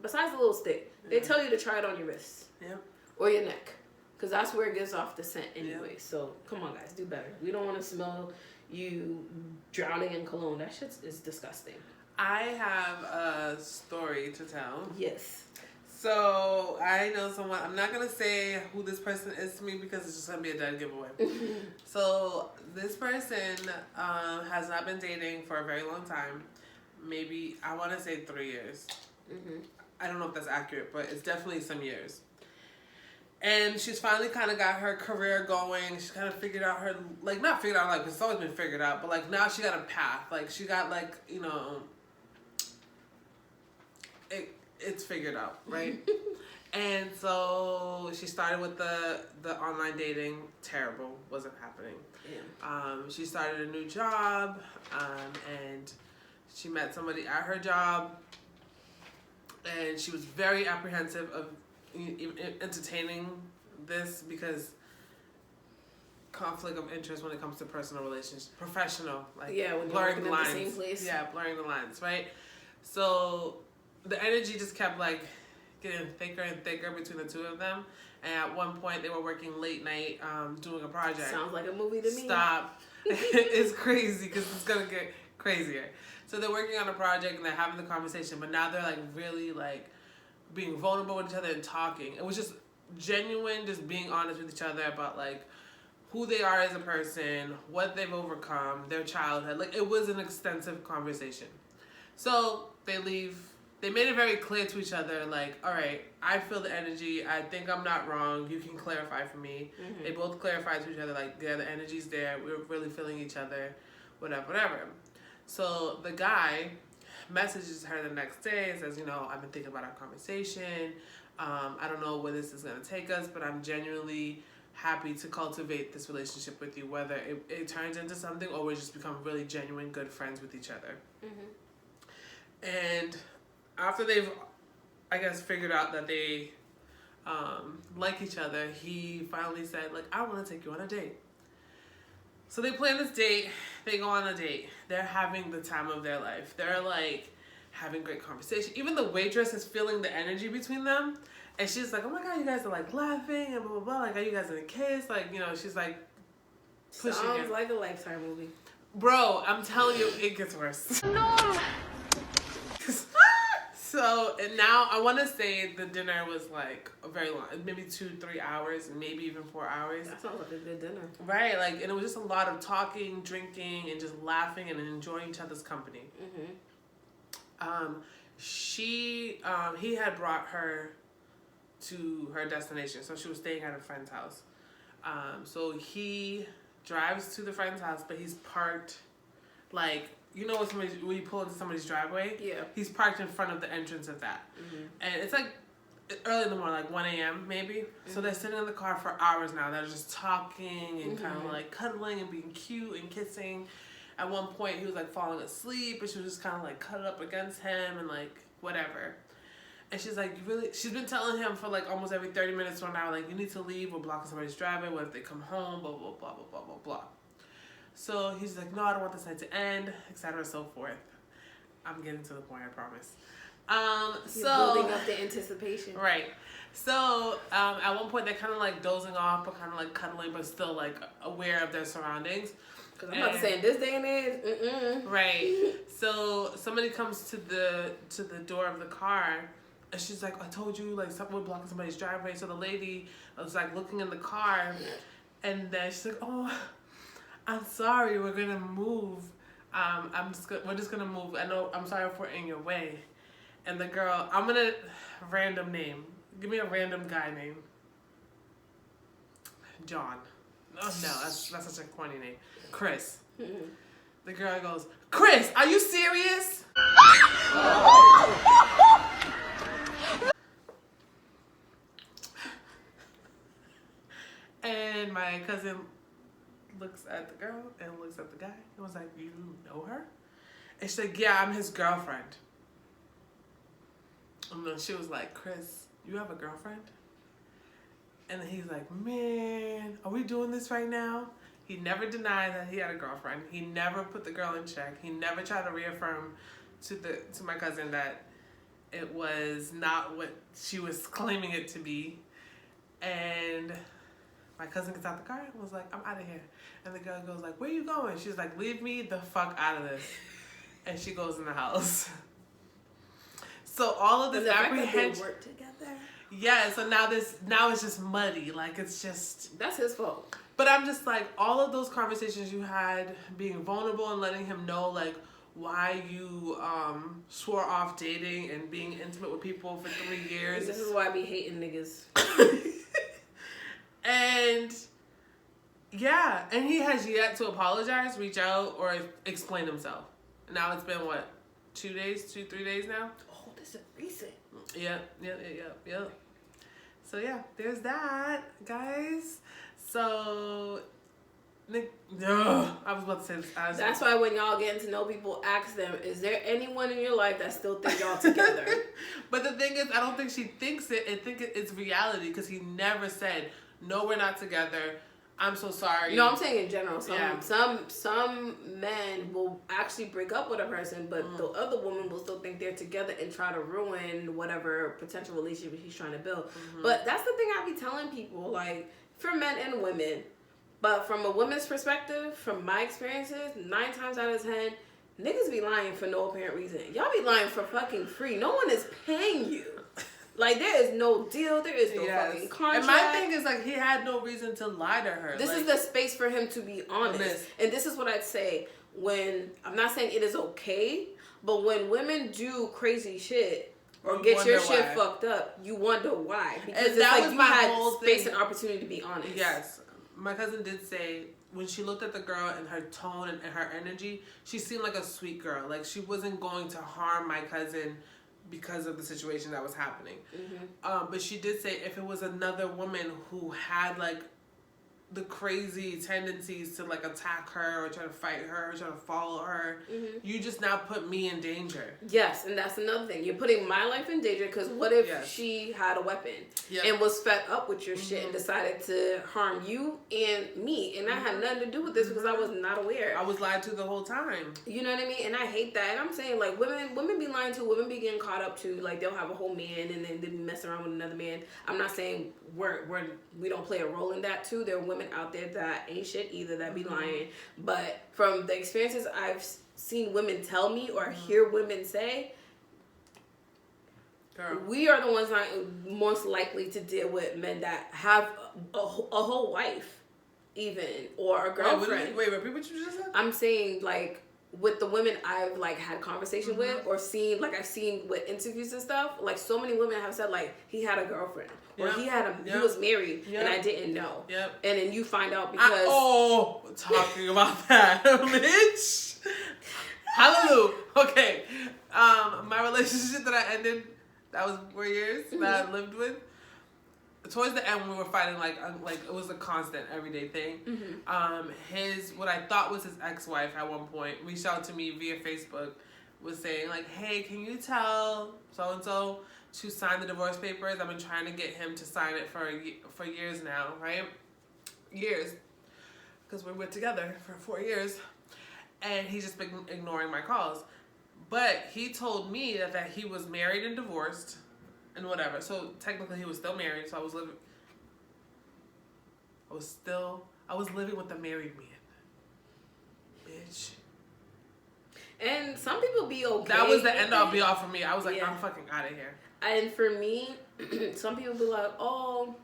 besides the little stick, they tell you to try it on your wrist. Or your neck. Because that's where it gives off the scent anyway. So, come on, guys, do better. We don't want to smell you drowning in cologne. That shit is disgusting. I have a story to tell. Yes. So, I know someone, I'm not going to say who this person is to me because it's just going to be a dead giveaway. So, this person has not been dating for a very long time. Maybe, I want to say 3 years. I don't know if that's accurate, but it's definitely some years. And she's finally kind of got her career going. She's kind of figured out her, like, not figured out, like, it's always been figured out, but, like, now she got a path. Like, she got, like, you know, it's figured out, right? And so she started with the online dating. Terrible. Wasn't happening. She started a new job, and she met somebody at her job, and she was very apprehensive of even entertaining this because conflict of interest when it comes to personal relationships, professional, like when blurring the lines. The same place. Yeah, blurring the lines, right? So the energy just kept like getting thicker and thicker between the two of them. And at one point, they were working late night doing a project. Sounds like a movie to me. Stop. It's crazy because it's gonna get crazier. So they're working on a project and they're having the conversation, but now they're like really like being vulnerable with each other and talking. It was just genuine, just being honest with each other about like who they are as a person, what they've overcome, their childhood. Like it was an extensive conversation. So they leave. They made it very clear to each other, like, all right, I feel the energy. I think I'm not wrong. You can clarify for me. They both clarified to each other, like, yeah, the energy's there. We're really feeling each other, whatever. So the guy messages her the next day and says, you know, I've been thinking about our conversation. I don't know where this is going to take us, but I'm genuinely happy to cultivate this relationship with you, whether it turns into something or we just become really genuine good friends with each other. And after they've, I guess, figured out that they like each other, he finally said, like, I want to take you on a date. So they plan this date. They go on a date. They're having the time of their life. They're like having great conversation. Even the waitress is feeling the energy between them. And she's like, oh my God, you guys are like laughing and blah, blah, blah. Like, are you guys gonna kiss? Like, you know, she's like pushing Sounds like a Lifetime movie. Bro, I'm telling you, it gets worse. No. So, and now I want to say the dinner was like very long, maybe 2-3 hours, maybe even 4 hours. That sounds like a good dinner. Right, like, and it was just a lot of talking, drinking, and just laughing and enjoying each other's company. He had brought her to her destination, so she was staying at a friend's house. So he drives to the friend's house, but he's parked, like, you know when you pull into somebody's driveway? Yeah. He's parked in front of the entrance of that. And it's like early in the morning, like 1 a.m. maybe. So they're sitting in the car for hours now. They're just talking and kind of like cuddling and being cute and kissing. At one point, he was like falling asleep, and she was just kind of like cuddled up against him and like whatever. And she's like, she's been telling him for like almost every 30 minutes to an hour, like, you need to leave, we're blocking somebody's driveway, what if they come home, blah, blah, blah, blah, blah, blah, blah. So he's like, no, I don't want this night to end, etc. and so forth. I'm getting to the point, I promise. You're building up the anticipation. Right. So at one point, they're kind of like dozing off, but kind of like cuddling, but still like aware of their surroundings. Because I'm about to say, in this day and age, Right. So somebody comes to the door of the car, and she's like, I told you, like, something was blocking somebody's driveway. So the lady was like looking in the car, and then she's like, oh, I'm sorry, we're gonna move. We're just gonna move. I know, I'm sorry if we're in your way. And the girl, I'm gonna random name. Give me a random guy name. John. Oh no, that's such a corny name. Chris. The girl goes, Chris, are you serious? And my cousin looks at the girl and looks at the guy and was like, you know her? And she's like, yeah, I'm his girlfriend. And then she was like, Chris, you have a girlfriend? And then he's like, man, are we doing this right now? He never denied that he had a girlfriend. He never put the girl in check. He never tried to reaffirm to my cousin that it was not what she was claiming it to be. And my cousin gets out the car and was like, I'm out of here. And the girl goes like, where you going? She's like, leave me the fuck out of this. And she goes in the house. So all of this apprehension. Work together. Yeah, so now it's just muddy. Like, it's just. That's his fault. But I'm just like, all of those conversations you had, being vulnerable and letting him know, like, why you swore off dating and being intimate with people for 3 years. This is why I be hating niggas. And yeah, and he has yet to apologize, reach out, or explain himself. Now it's been what, 3 days now? Oh, this is recent. Yep. So yeah, there's that, guys. So I was about to say this. That's why when y'all getting to know people, ask them, is there anyone in your life that still think y'all together? But the thing is, I don't think she thinks it. I think it's reality, because he never said, no, we're not together. I'm so sorry. No, I'm saying in general. Some men will actually break up with a person, but the other woman will still think they're together and try to ruin whatever potential relationship he's trying to build. But that's the thing I be telling people, like, for men and women. But from a woman's perspective, from my experiences, 9 times out of 10, niggas be lying for no apparent reason. Y'all be lying for fucking free. No one is paying you. Like, there is no deal. There is no fucking contract. And my thing is, like, he had no reason to lie to her. This is the space for him to be honest. And this is what I'd say. When, I'm not saying it is okay, but when women do crazy shit or get your shit fucked up, you wonder why. Because and that like was you my had whole space thing. and opportunity to be honest. Yes. My cousin did say, when she looked at the girl and her tone and her energy, she seemed like a sweet girl. Like, she wasn't going to harm my cousin because of the situation that was happening. But she did say if it was another woman who had, like, the crazy tendencies to like attack her or try to fight her or try to follow her. You just now put me in danger. Yes, and that's another thing. You're putting my life in danger because what if she had a weapon and was fed up with your shit and decided to harm you and me? And that had nothing to do with this because I was not aware. I was lied to the whole time. You know what I mean? And I hate that. And I'm saying, like, women be lying to, women be getting caught up to, like, they'll have a whole man and then they be messing around with another man. I'm not saying we don't play a role in that too. There are women out there that ain't shit either, that be lying. But from the experiences I've seen women tell me or hear women say, girl, we are the ones not most likely to deal with men that have a whole wife, even, or a girlfriend. Wait, repeat what you just said? I'm saying, like, with the women I've like had conversation with or seen, like I've seen with interviews and stuff, like so many women have said like he had a girlfriend or he was married and I didn't know. And then you find out because talking about that, bitch. Hallelujah. Okay. My relationship that I ended, that was 4 years that I lived with. Towards the end, we were fighting like it was a constant everyday thing. What I thought was his ex-wife at one point reached out to me via Facebook, was saying like, "Hey, can you tell so and so to sign the divorce papers? I've been trying to get him to sign it for years now, right? Years, because we were together for 4 years, and he's just been ignoring my calls. But he told me that he was married and divorced." And whatever. So technically he was still married, so I was living with a married man. Bitch. And some people be okay. That was the end all be all for me. I was like, I'm fucking out of here. And for me, some people be like, oh,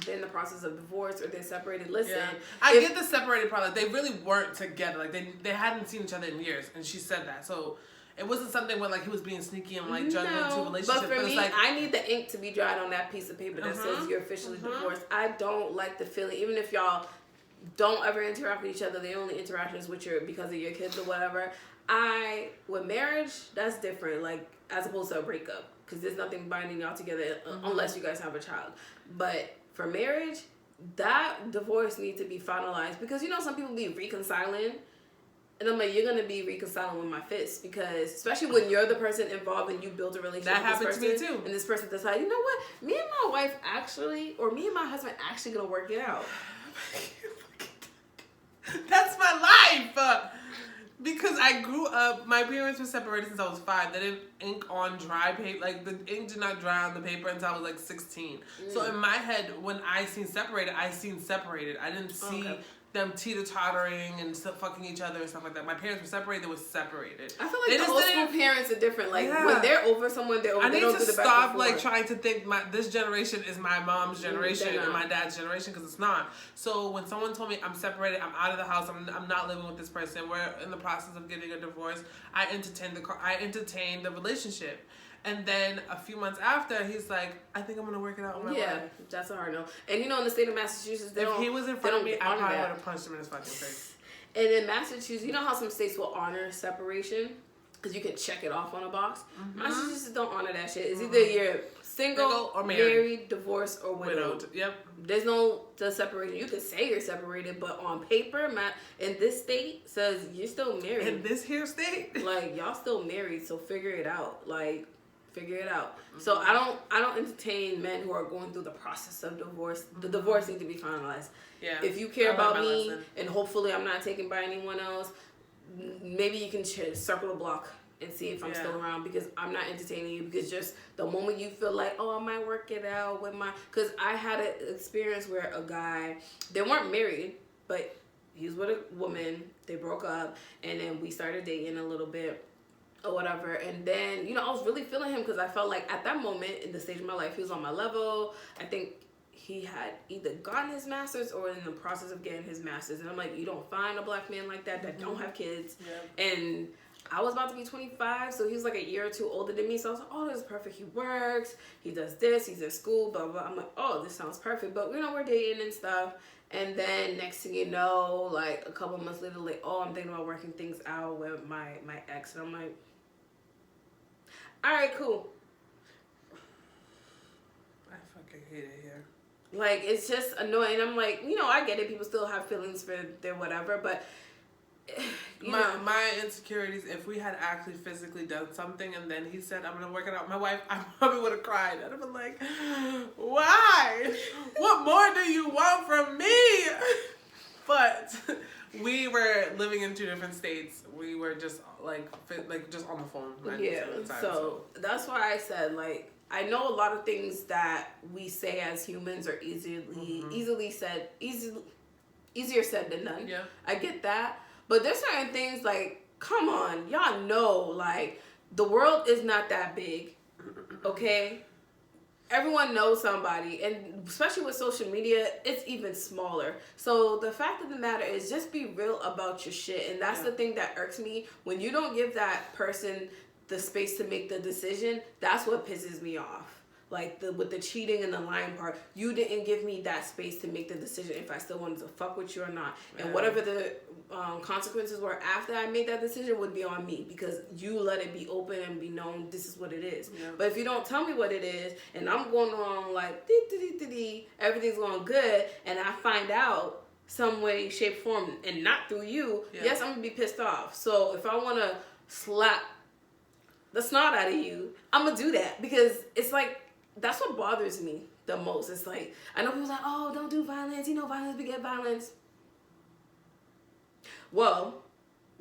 they're in the process of divorce or they're separated. Listen. Yeah. I get the separated part. Like, they really weren't together. Like they hadn't seen each other in years, and she said that. So it wasn't something where like he was being sneaky and like juggling two relationships. But for me, like, I need the ink to be dried on that piece of paper that says you're officially divorced. I don't like the feeling, even if y'all don't ever interact with each other, the only interaction is with because of your kids or whatever. With marriage, that's different. Like as opposed to a breakup, because there's nothing binding y'all together unless you guys have a child. But for marriage, that divorce needs to be finalized because some people be reconciling. And I'm like, you're going to be reconciling with my fists because, especially when you're the person involved and you build a relationship with this person. That happened to me too. And this person decides, you know what? Me and my wife actually, or me and my husband actually going to work it out. That's my life. Because I grew up, my parents were separated since I was 5. They didn't ink on dry paper. Like, the ink did not dry on the paper until I was like 16. So in my head, when I seen separated. I didn't see them teeter-tottering and fucking each other and stuff like that. My parents were separated. They were separated. I feel like the old school parents are different. Like, when they're over someone, they're over. I need to stop, like, trying to think this generation is my mom's generation and my dad's generation, because it's not. So when someone told me I'm separated, I'm out of the house, I'm not living with this person, we're in the process of getting a divorce, I entertained the relationship. And then a few months after, he's like, I think I'm going to work it out with my wife. That's a hard no. And in the state of Massachusetts, if he was in front of me, I probably would have punched him in his fucking face. And in Massachusetts, you know how some states will honor separation? Because you can check it off on a box. Massachusetts don't honor that shit. It's either you're single or married, divorced, or widowed. Yep. There's no separation. You can say you're separated, but on paper, in this state, says you're still married. In this here state? Like, y'all still married, so figure it out. Like, figure it out. So I don't entertain men who are going through the process of divorce. The divorce needs to be finalized. Yeah. If you care about me, and hopefully I'm not taken by anyone else, maybe you can circle the block and see if I'm still around, because I'm not entertaining you, because just the moment you feel like, oh, I might work it out with because I had an experience where a guy, they weren't married, but he was with a woman, they broke up, and then we started dating a little bit or whatever, and then I was really feeling him because I felt like at that moment in the stage of my life he was on my level. I think he had either gotten his master's or in the process of getting his master's, and I'm like, you don't find a black man like that don't have kids. And I was about to be 25, so he was like a year or two older than me, so I was like, oh, this is perfect. He works, he does this, he's in school, blah blah. I'm like, oh, this sounds perfect. But we're dating and stuff. And then next thing you know, like a couple months later, like, oh, I'm thinking about working things out with my ex, and I'm like, all right, cool. I fucking hate it here. Like, it's just annoying. I'm like, I get it. People still have feelings for their whatever, but my insecurities, if we had actually physically done something and then he said, I'm going to work it out, my wife, I probably would have cried. I'd have been like, why? What more do you want from me? But we were living in 2 different states. We were just like just on the phone. Yeah, so that's why I said, like, I know a lot of things that we say as humans are easier said than done. Yeah. I get that. But there's certain things, like, come on, y'all know, like, the world is not that big, okay? Everyone knows somebody, and especially with social media, it's even smaller. So the fact of the matter is, just be real about your shit, and that's the thing that irks me. When you don't give that person the space to make the decision, that's what pisses me off. Like, with the cheating and the lying part, you didn't give me that space to make the decision if I still wanted to fuck with you or not. And whatever the consequences were after I made that decision would be on me, because you let it be open and be known this is what it is. Yeah. But if you don't tell me what it is, and I'm going along like, everything's going good, and I find out some way, shape, form, and not through you, yes, I'm going to be pissed off. So if I want to slap the snot out of you, I'm going to do that, because it's like, that's what bothers me the most. It's like, I know people's like, oh, don't do violence. Violence beget violence. Well,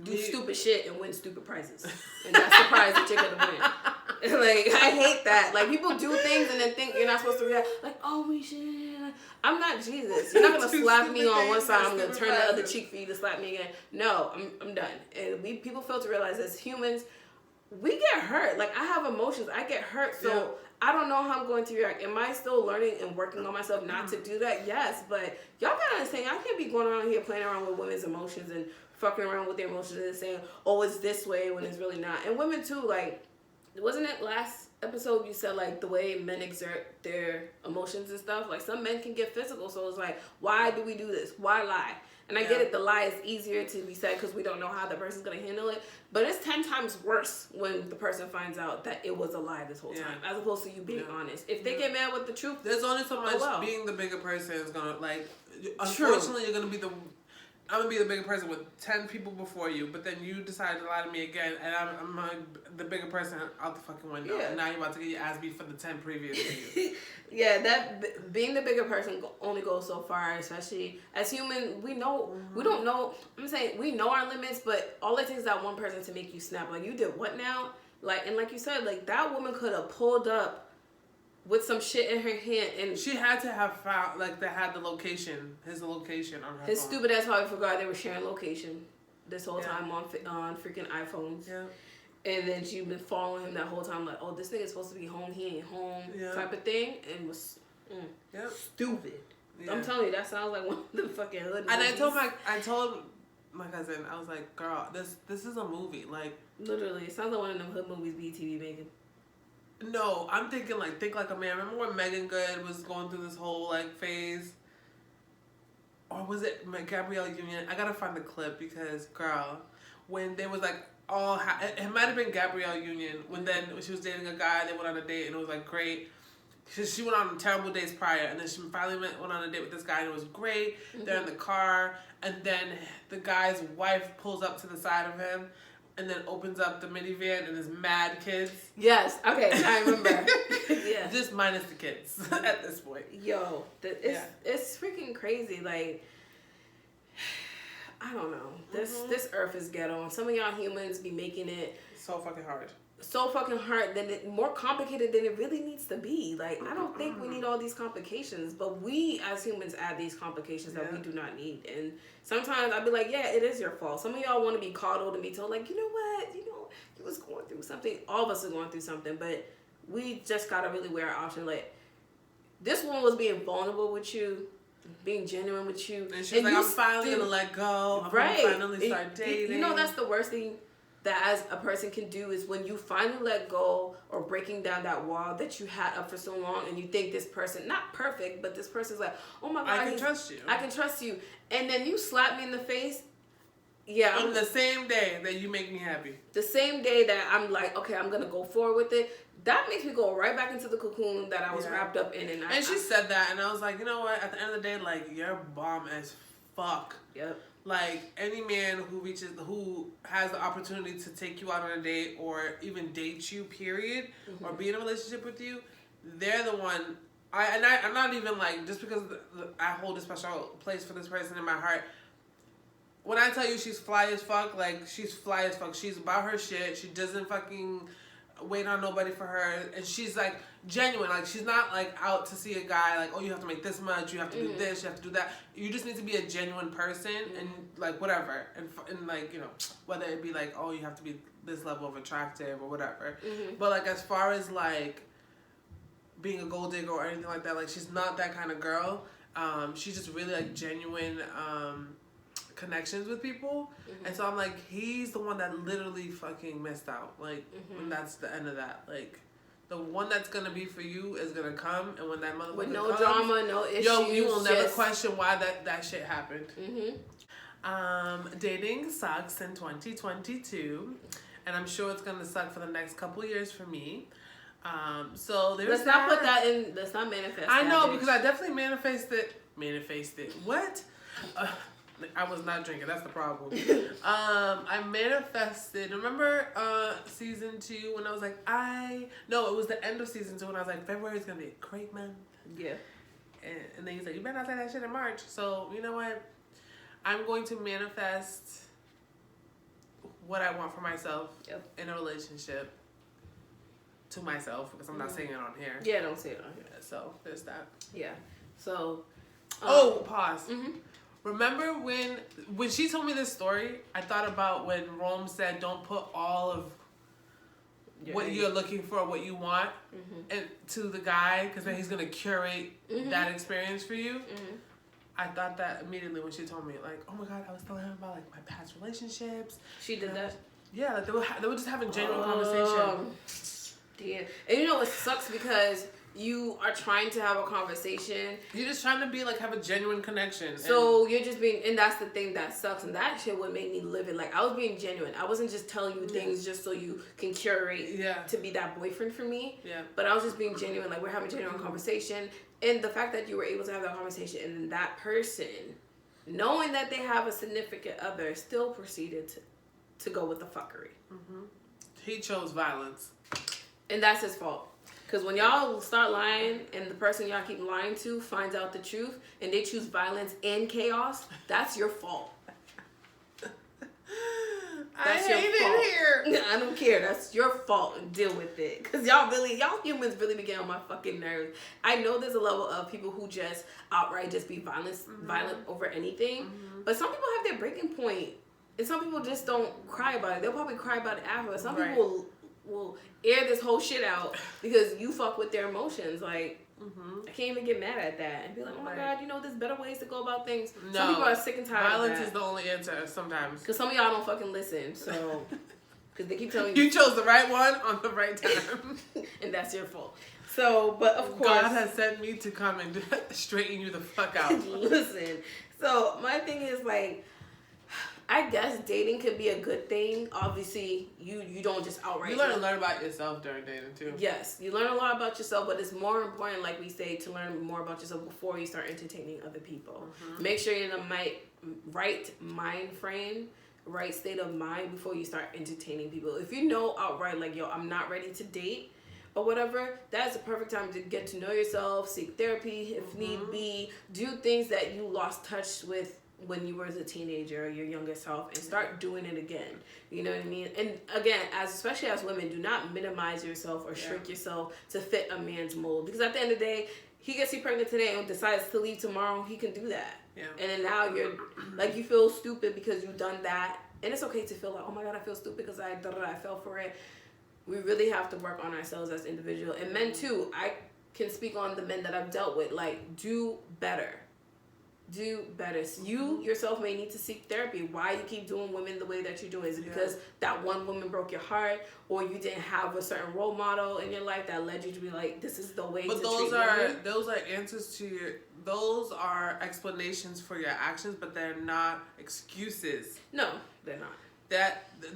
do stupid shit and win stupid prizes. And that's the prize that you're going to win. Like, I hate that. Like, people do things and then think you're not supposed to react. Like, oh, we should. I'm not Jesus. You're not going to slap me on one side. I'm going to turn the other cheek for you to slap me again. No, I'm done. And people fail to realize as humans, we get hurt. Like, I have emotions. I get hurt. So I don't know how I'm going to react. Am I still learning and working on myself not to do that? Yes. But y'all gotta understand, I can't be going around here playing around with women's emotions and fucking around with their emotions and saying, oh, it's this way when it's really not. And women too, like, wasn't it last episode you said, like, the way men exert their emotions and stuff? Like, some men can get physical. So it's like, why do we do this? Why lie? And I get it, the lie is easier to be said because we don't know how the person's going to handle it. But it's 10 times worse when the person finds out that it was a lie this whole time, as opposed to you being honest. If they get mad with the truth, there's only so much being the bigger person is going to, like, unfortunately, you're going to be I'm going to be the bigger person with 10 people before you, but then you decide to lie to me again, and I'm the bigger person out the fucking window. Yeah. And now you're about to get your ass beat for the 10 previous to you. That being the bigger person only goes so far, especially as human. We know, we don't know, I'm saying we know our limits, but all it takes is that one person to make you snap. Like, you did what now? Like, and like you said, like, that woman could have pulled up with some shit in her hand, and she had to have found, like, they had his location on her his phone. Stupid ass probably forgot they were sharing location this whole time on freaking iPhones. Yeah. And then she been following him that whole time, like, oh, this nigga's supposed to be home, he ain't home, type of thing, and was stupid. Yeah. I'm telling you, that sounds like one of the fucking hood movies. And I told my cousin, I was like, girl, this is a movie, like, literally, it sounds like one of them hood movies BTV making. No, I'm thinking, like, Think Like a Man. Remember when Megan Good was going through this whole, like, phase? Or was it Gabrielle Union? I gotta find the clip because, girl, when they was, like, it might have been Gabrielle Union. When she was dating a guy, they went on a date and it was, like, great. She went on terrible dates prior, and then she finally went on a date with this guy and it was great. Mm-hmm. They're in the car, and then the guy's wife pulls up to the side of him and then opens up the minivan and there's mad kids. Yes. Okay, I remember. Yeah. Just minus the kids at this point. Yo, it's freaking crazy. Like, I don't know. This earth is ghetto, and some of y'all humans be making it so fucking hard. So fucking hard, more complicated than it really needs to be. Like, I don't think we need all these complications, but we as humans add these complications that we do not need. And sometimes I'll be like, yeah, it is your fault. Some of y'all want to be coddled and be told, like, you know what, you was going through something. All of us are going through something, but we just gotta really wear our option. Like, this one was being vulnerable with you, being genuine with you, and she's like, I'm finally gonna let go. I'm gonna finally start dating. You know, that's the worst thing that as a person can do is when you finally let go or breaking down that wall that you had up for so long, and you think this person, not perfect, but this person's like, oh my God, I can trust you. I can trust you. And then you slap me in the face Yeah. On the same day that you make me happy. The same day that I'm like, okay, I'm going to go forward with it. That makes me go right back into the cocoon that I was wrapped up in. And she said that, and I was like, you know what? At the end of the day, like, you're bomb as fuck. Yep. Like, any man who has the opportunity to take you out on a date or even date you, period, or be in a relationship with you, they're the one. I'm not even like, just because I hold a special place for this person in my heart. When I tell you she's fly as fuck, like, she's fly as fuck. She's about her shit. She doesn't fucking wait on nobody for her. And she's, like, genuine. Like, she's not, like, out to see a guy, like, oh, you have to make this much. You have to do this. You have to do that. You just need to be a genuine person and, like, whatever. And like, you know, whether it be, like, oh, you have to be this level of attractive or whatever. But, like, as far as, like, being a gold digger or anything like that, like, she's not that kind of girl. She's just really, like, genuine, connections with people, and so I'm like, he's the one that literally fucking missed out. Like, when that's the end of that, like, the one that's gonna be for you is gonna come, and when that motherfucker with no comes, drama, no issues, you will never question why that shit happened. Dating sucks in 2022, and I'm sure it's gonna suck for the next couple years for me. So there's let's not put that in. Let's not manifest. I know, because I definitely manifested. What? I was not drinking. That's the problem. I manifested. Remember season 2 when I was like, no, it was the end of season 2 when I was like, February is gonna be a great month. Yeah. And then he's like, you better not say that shit in March. So you know what? I'm going to manifest what I want for myself in a relationship to myself, because I'm not saying it on here. Yeah, don't say it on here. So there's that. Yeah. So. Pause. Remember when she told me this story, I thought about when Rome said, don't put all of what you're looking for, what you want, and to the guy, because then he's going to curate that experience for you. I thought that immediately when she told me, like, oh my God, I was telling him about, like, my past relationships. She did that? Yeah, like, they were just having genuine conversation. Damn. And you know, it sucks because you are trying to have a conversation. You're just trying to be like, have a genuine connection. So you're just being, and that's the thing that sucks. And that shit would make me live it. Like, I was being genuine. I wasn't just telling you things just so you can curate to be that boyfriend for me. Yeah. But I was just being genuine. Like, we're having a genuine conversation. And the fact that you were able to have that conversation and that person, knowing that they have a significant other, still proceeded to go with the fuckery. He chose violence. And that's his fault. Because when y'all start lying and the person y'all keep lying to finds out the truth and they choose violence and chaos, that's your fault. That's your fault. Here. I don't care. That's your fault, and deal with it. Because y'all humans really be getting on my fucking nerves. I know there's a level of people who just outright just be violent over anything. But some people have their breaking point. And some people just don't cry about it. They'll probably cry about it after. Some people will air this whole shit out because you fuck with their emotions. Like, I can't even get mad at that and be like, oh my God, you know, there's better ways to go about things. No, some people are sick and tired violence of that. Is the only answer sometimes. Because some of y'all don't fucking listen. So, because they keep telling you. You chose the right one on the right time. And that's your fault. So, but of course. God has sent me to come and straighten you the fuck out. Listen. So, my thing is like, I guess dating could be a good thing. Obviously, you don't just outright. You learn about yourself during dating too. Yes, you learn a lot about yourself, but it's more important, like we say, to learn more about yourself before you start entertaining other people. Make sure you're in the right mind frame, right state of mind before you start entertaining people. If you know outright, like, yo, I'm not ready to date or whatever, that's the perfect time to get to know yourself, seek therapy if need be, do things that you lost touch with when you were as a teenager or your younger self, and start doing it again. You know what I mean? And again, especially as women, do not minimize yourself or shrink yourself to fit a man's mold. Because at the end of the day, he gets you pregnant today and decides to leave tomorrow, he can do that. Yeah. And then now you're like, you feel stupid because you've done that. And it's okay to feel like, oh my God, I feel stupid because I fell for it. We really have to work on ourselves as individuals. And men too. I can speak on the men that I've dealt with. Like, do better. Do better. You yourself may need to seek therapy. Why you keep doing women the way that you're doing? Is it because that one woman broke your heart, or you didn't have a certain role model in your life that led you to be like, this is the way to treat women? Those are answers to those are explanations for your actions, but they're not excuses. No, they're not.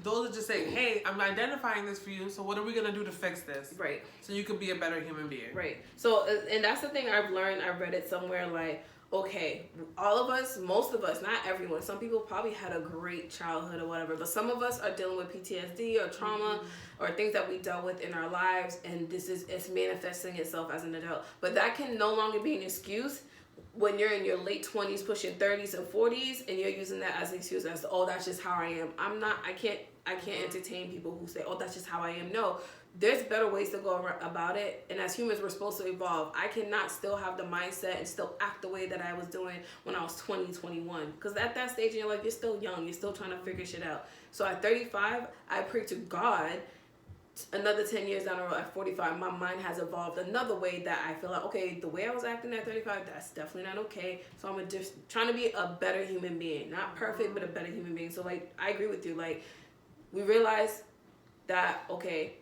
Those are just saying, hey, I'm identifying this for you, so what are we going to do to fix this? Right. So you can be a better human being. Right. So, and that's the thing I've learned. I read it somewhere like, okay, all of us, most of us, not everyone, some people probably had a great childhood or whatever, but some of us are dealing with PTSD or trauma or things that we dealt with in our lives, and it's manifesting itself as an adult. But that can no longer be an excuse when you're in your late 20s, pushing 30s and 40s, and you're using that as an excuse as to, oh, that's just how I am. I can't entertain people who say, oh, that's just how I am. No, there's better ways to go about it. And as humans, we're supposed to evolve. I cannot still have the mindset and still act the way that I was doing when I was 20, 21. Because at that stage in your life, you're still young. You're still trying to figure shit out. So at 35, I pray to God, another 10 years down the road at 45, my mind has evolved another way that I feel like, okay, the way I was acting at 35, that's definitely not okay. So I'm just trying to be a better human being. Not perfect, but a better human being. So, like, I agree with you. Like, we realize that, okay,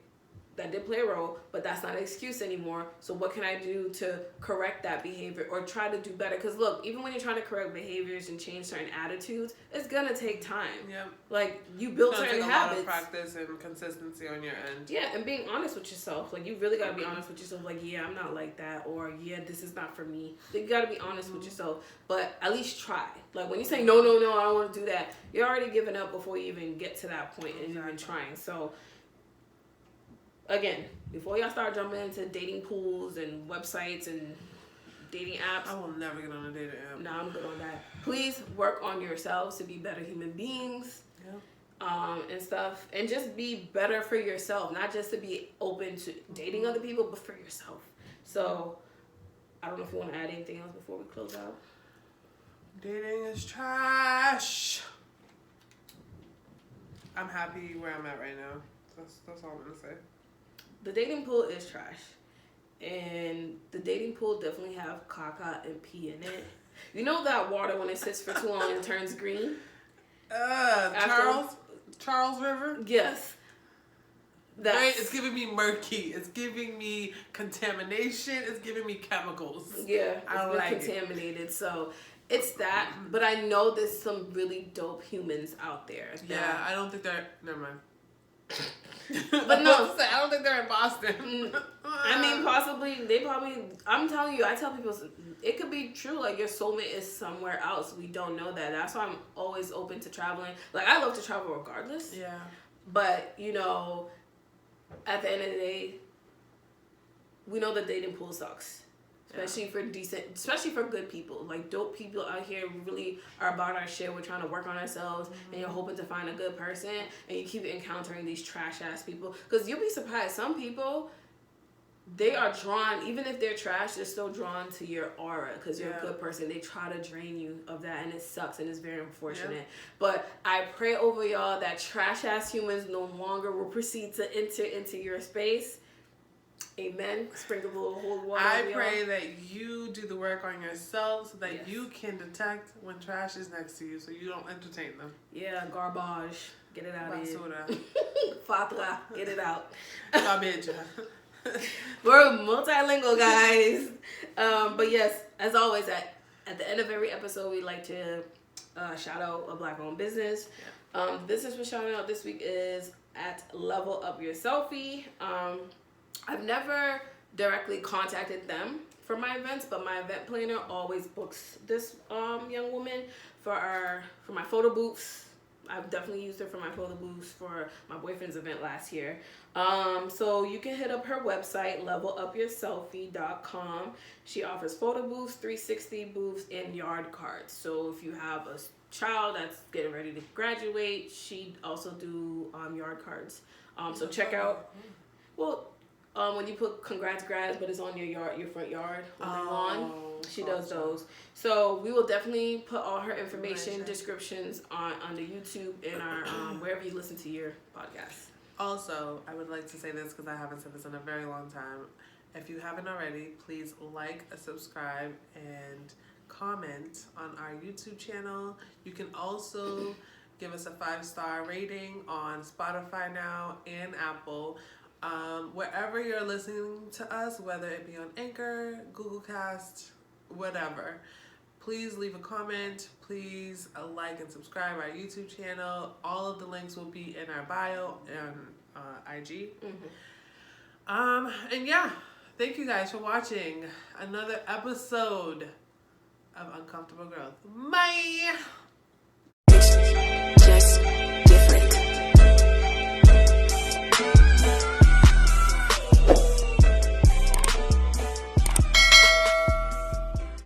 that did play a role, but that's not an excuse anymore. So what can I do to correct that behavior or try to do better? Because look, even when you're trying to correct behaviors and change certain attitudes, it's gonna take time. Yep. Like, you build certain habits. A lot of practice and consistency on your end. Yeah, and being honest with yourself. Like, you really gotta be honest with yourself. Like, yeah, I'm not like that, or yeah, this is not for me. So you gotta be honest with yourself, but at least try. Like, when you say no, I don't want to do that, you're already giving up before you even get to that point and even trying. So, again, before y'all start jumping into dating pools and websites and dating apps. I will never get on a dating app. No, I'm good on that. Please work on yourselves to be better human beings. Yeah. And stuff. And just be better for yourself. Not just to be open to dating other people, but for yourself. So, I don't know if you want to add anything else before we close out. Dating is trash. I'm happy where I'm at right now. That's all I'm going to say. The dating pool is trash. And the dating pool definitely have caca and pee in it. You know that water when it sits for too long and turns green? Charles River? Yes. It's giving me murky. It's giving me contamination. It's giving me chemicals. Yeah, it's been contaminated. So it's that. But I know there's some really dope humans out there. Yeah, I don't think they're... Never mind. But no, I don't think they're in Boston. I mean, I'm telling you, I tell people it could be true. Like, your soulmate is somewhere else. We don't know that. That's why I'm always open to traveling. Like, I love to travel regardless. Yeah. But, you know, at the end of the day, we know the dating pool sucks. Especially for good people. Like, dope people out here really are about our shit. We're trying to work on ourselves, and you're hoping to find a good person, and you keep encountering these trash ass people. Because you'll be surprised, some people, they are drawn, even if they're trash, they're still drawn to your aura because you're a good person. They try to drain you of that, and it sucks, and it's very unfortunate. Yeah. But I pray over y'all that trash ass humans no longer will proceed to enter into your space. Amen. Sprinkle a little holy water. I pray that you do the work on yourself so that you can detect when trash is next to you so you don't entertain them. Yeah, garbage. Get it out of here. Basura. Fatla. Get it out. Garbage. We're multilingual, guys. But yes, as always, at the end of every episode, we like to shout out a Black-owned business. The business we're shouting out this week is at Level Up Your Selfie. I've never directly contacted them for my events, but my event planner always books this young woman for my photo booths. I've definitely used her for my photo booths for my boyfriend's event last year. So you can hit up her website, levelupyourselfie.com. She offers photo booths, 360 booths, and yard cards. So if you have a child that's getting ready to graduate, she also do yard cards. So check out. Well, when you put congrats grads, but it's on your front yard on the lawn, she does those. So we will definitely put all her information, descriptions on the YouTube and our wherever you listen to your podcast. Also, I would like to say this because I haven't said this in a very long time. If you haven't already, please like, subscribe, and comment on our YouTube channel. You can also give us a 5-star rating on Spotify now and Apple. Wherever you're listening to us, whether it be on Anchor, Google Cast, whatever. Please leave a comment. Please like and subscribe our YouTube channel. All of the links will be in our bio and IG. And yeah, thank you guys for watching another episode of Uncomfortable Growth. Bye!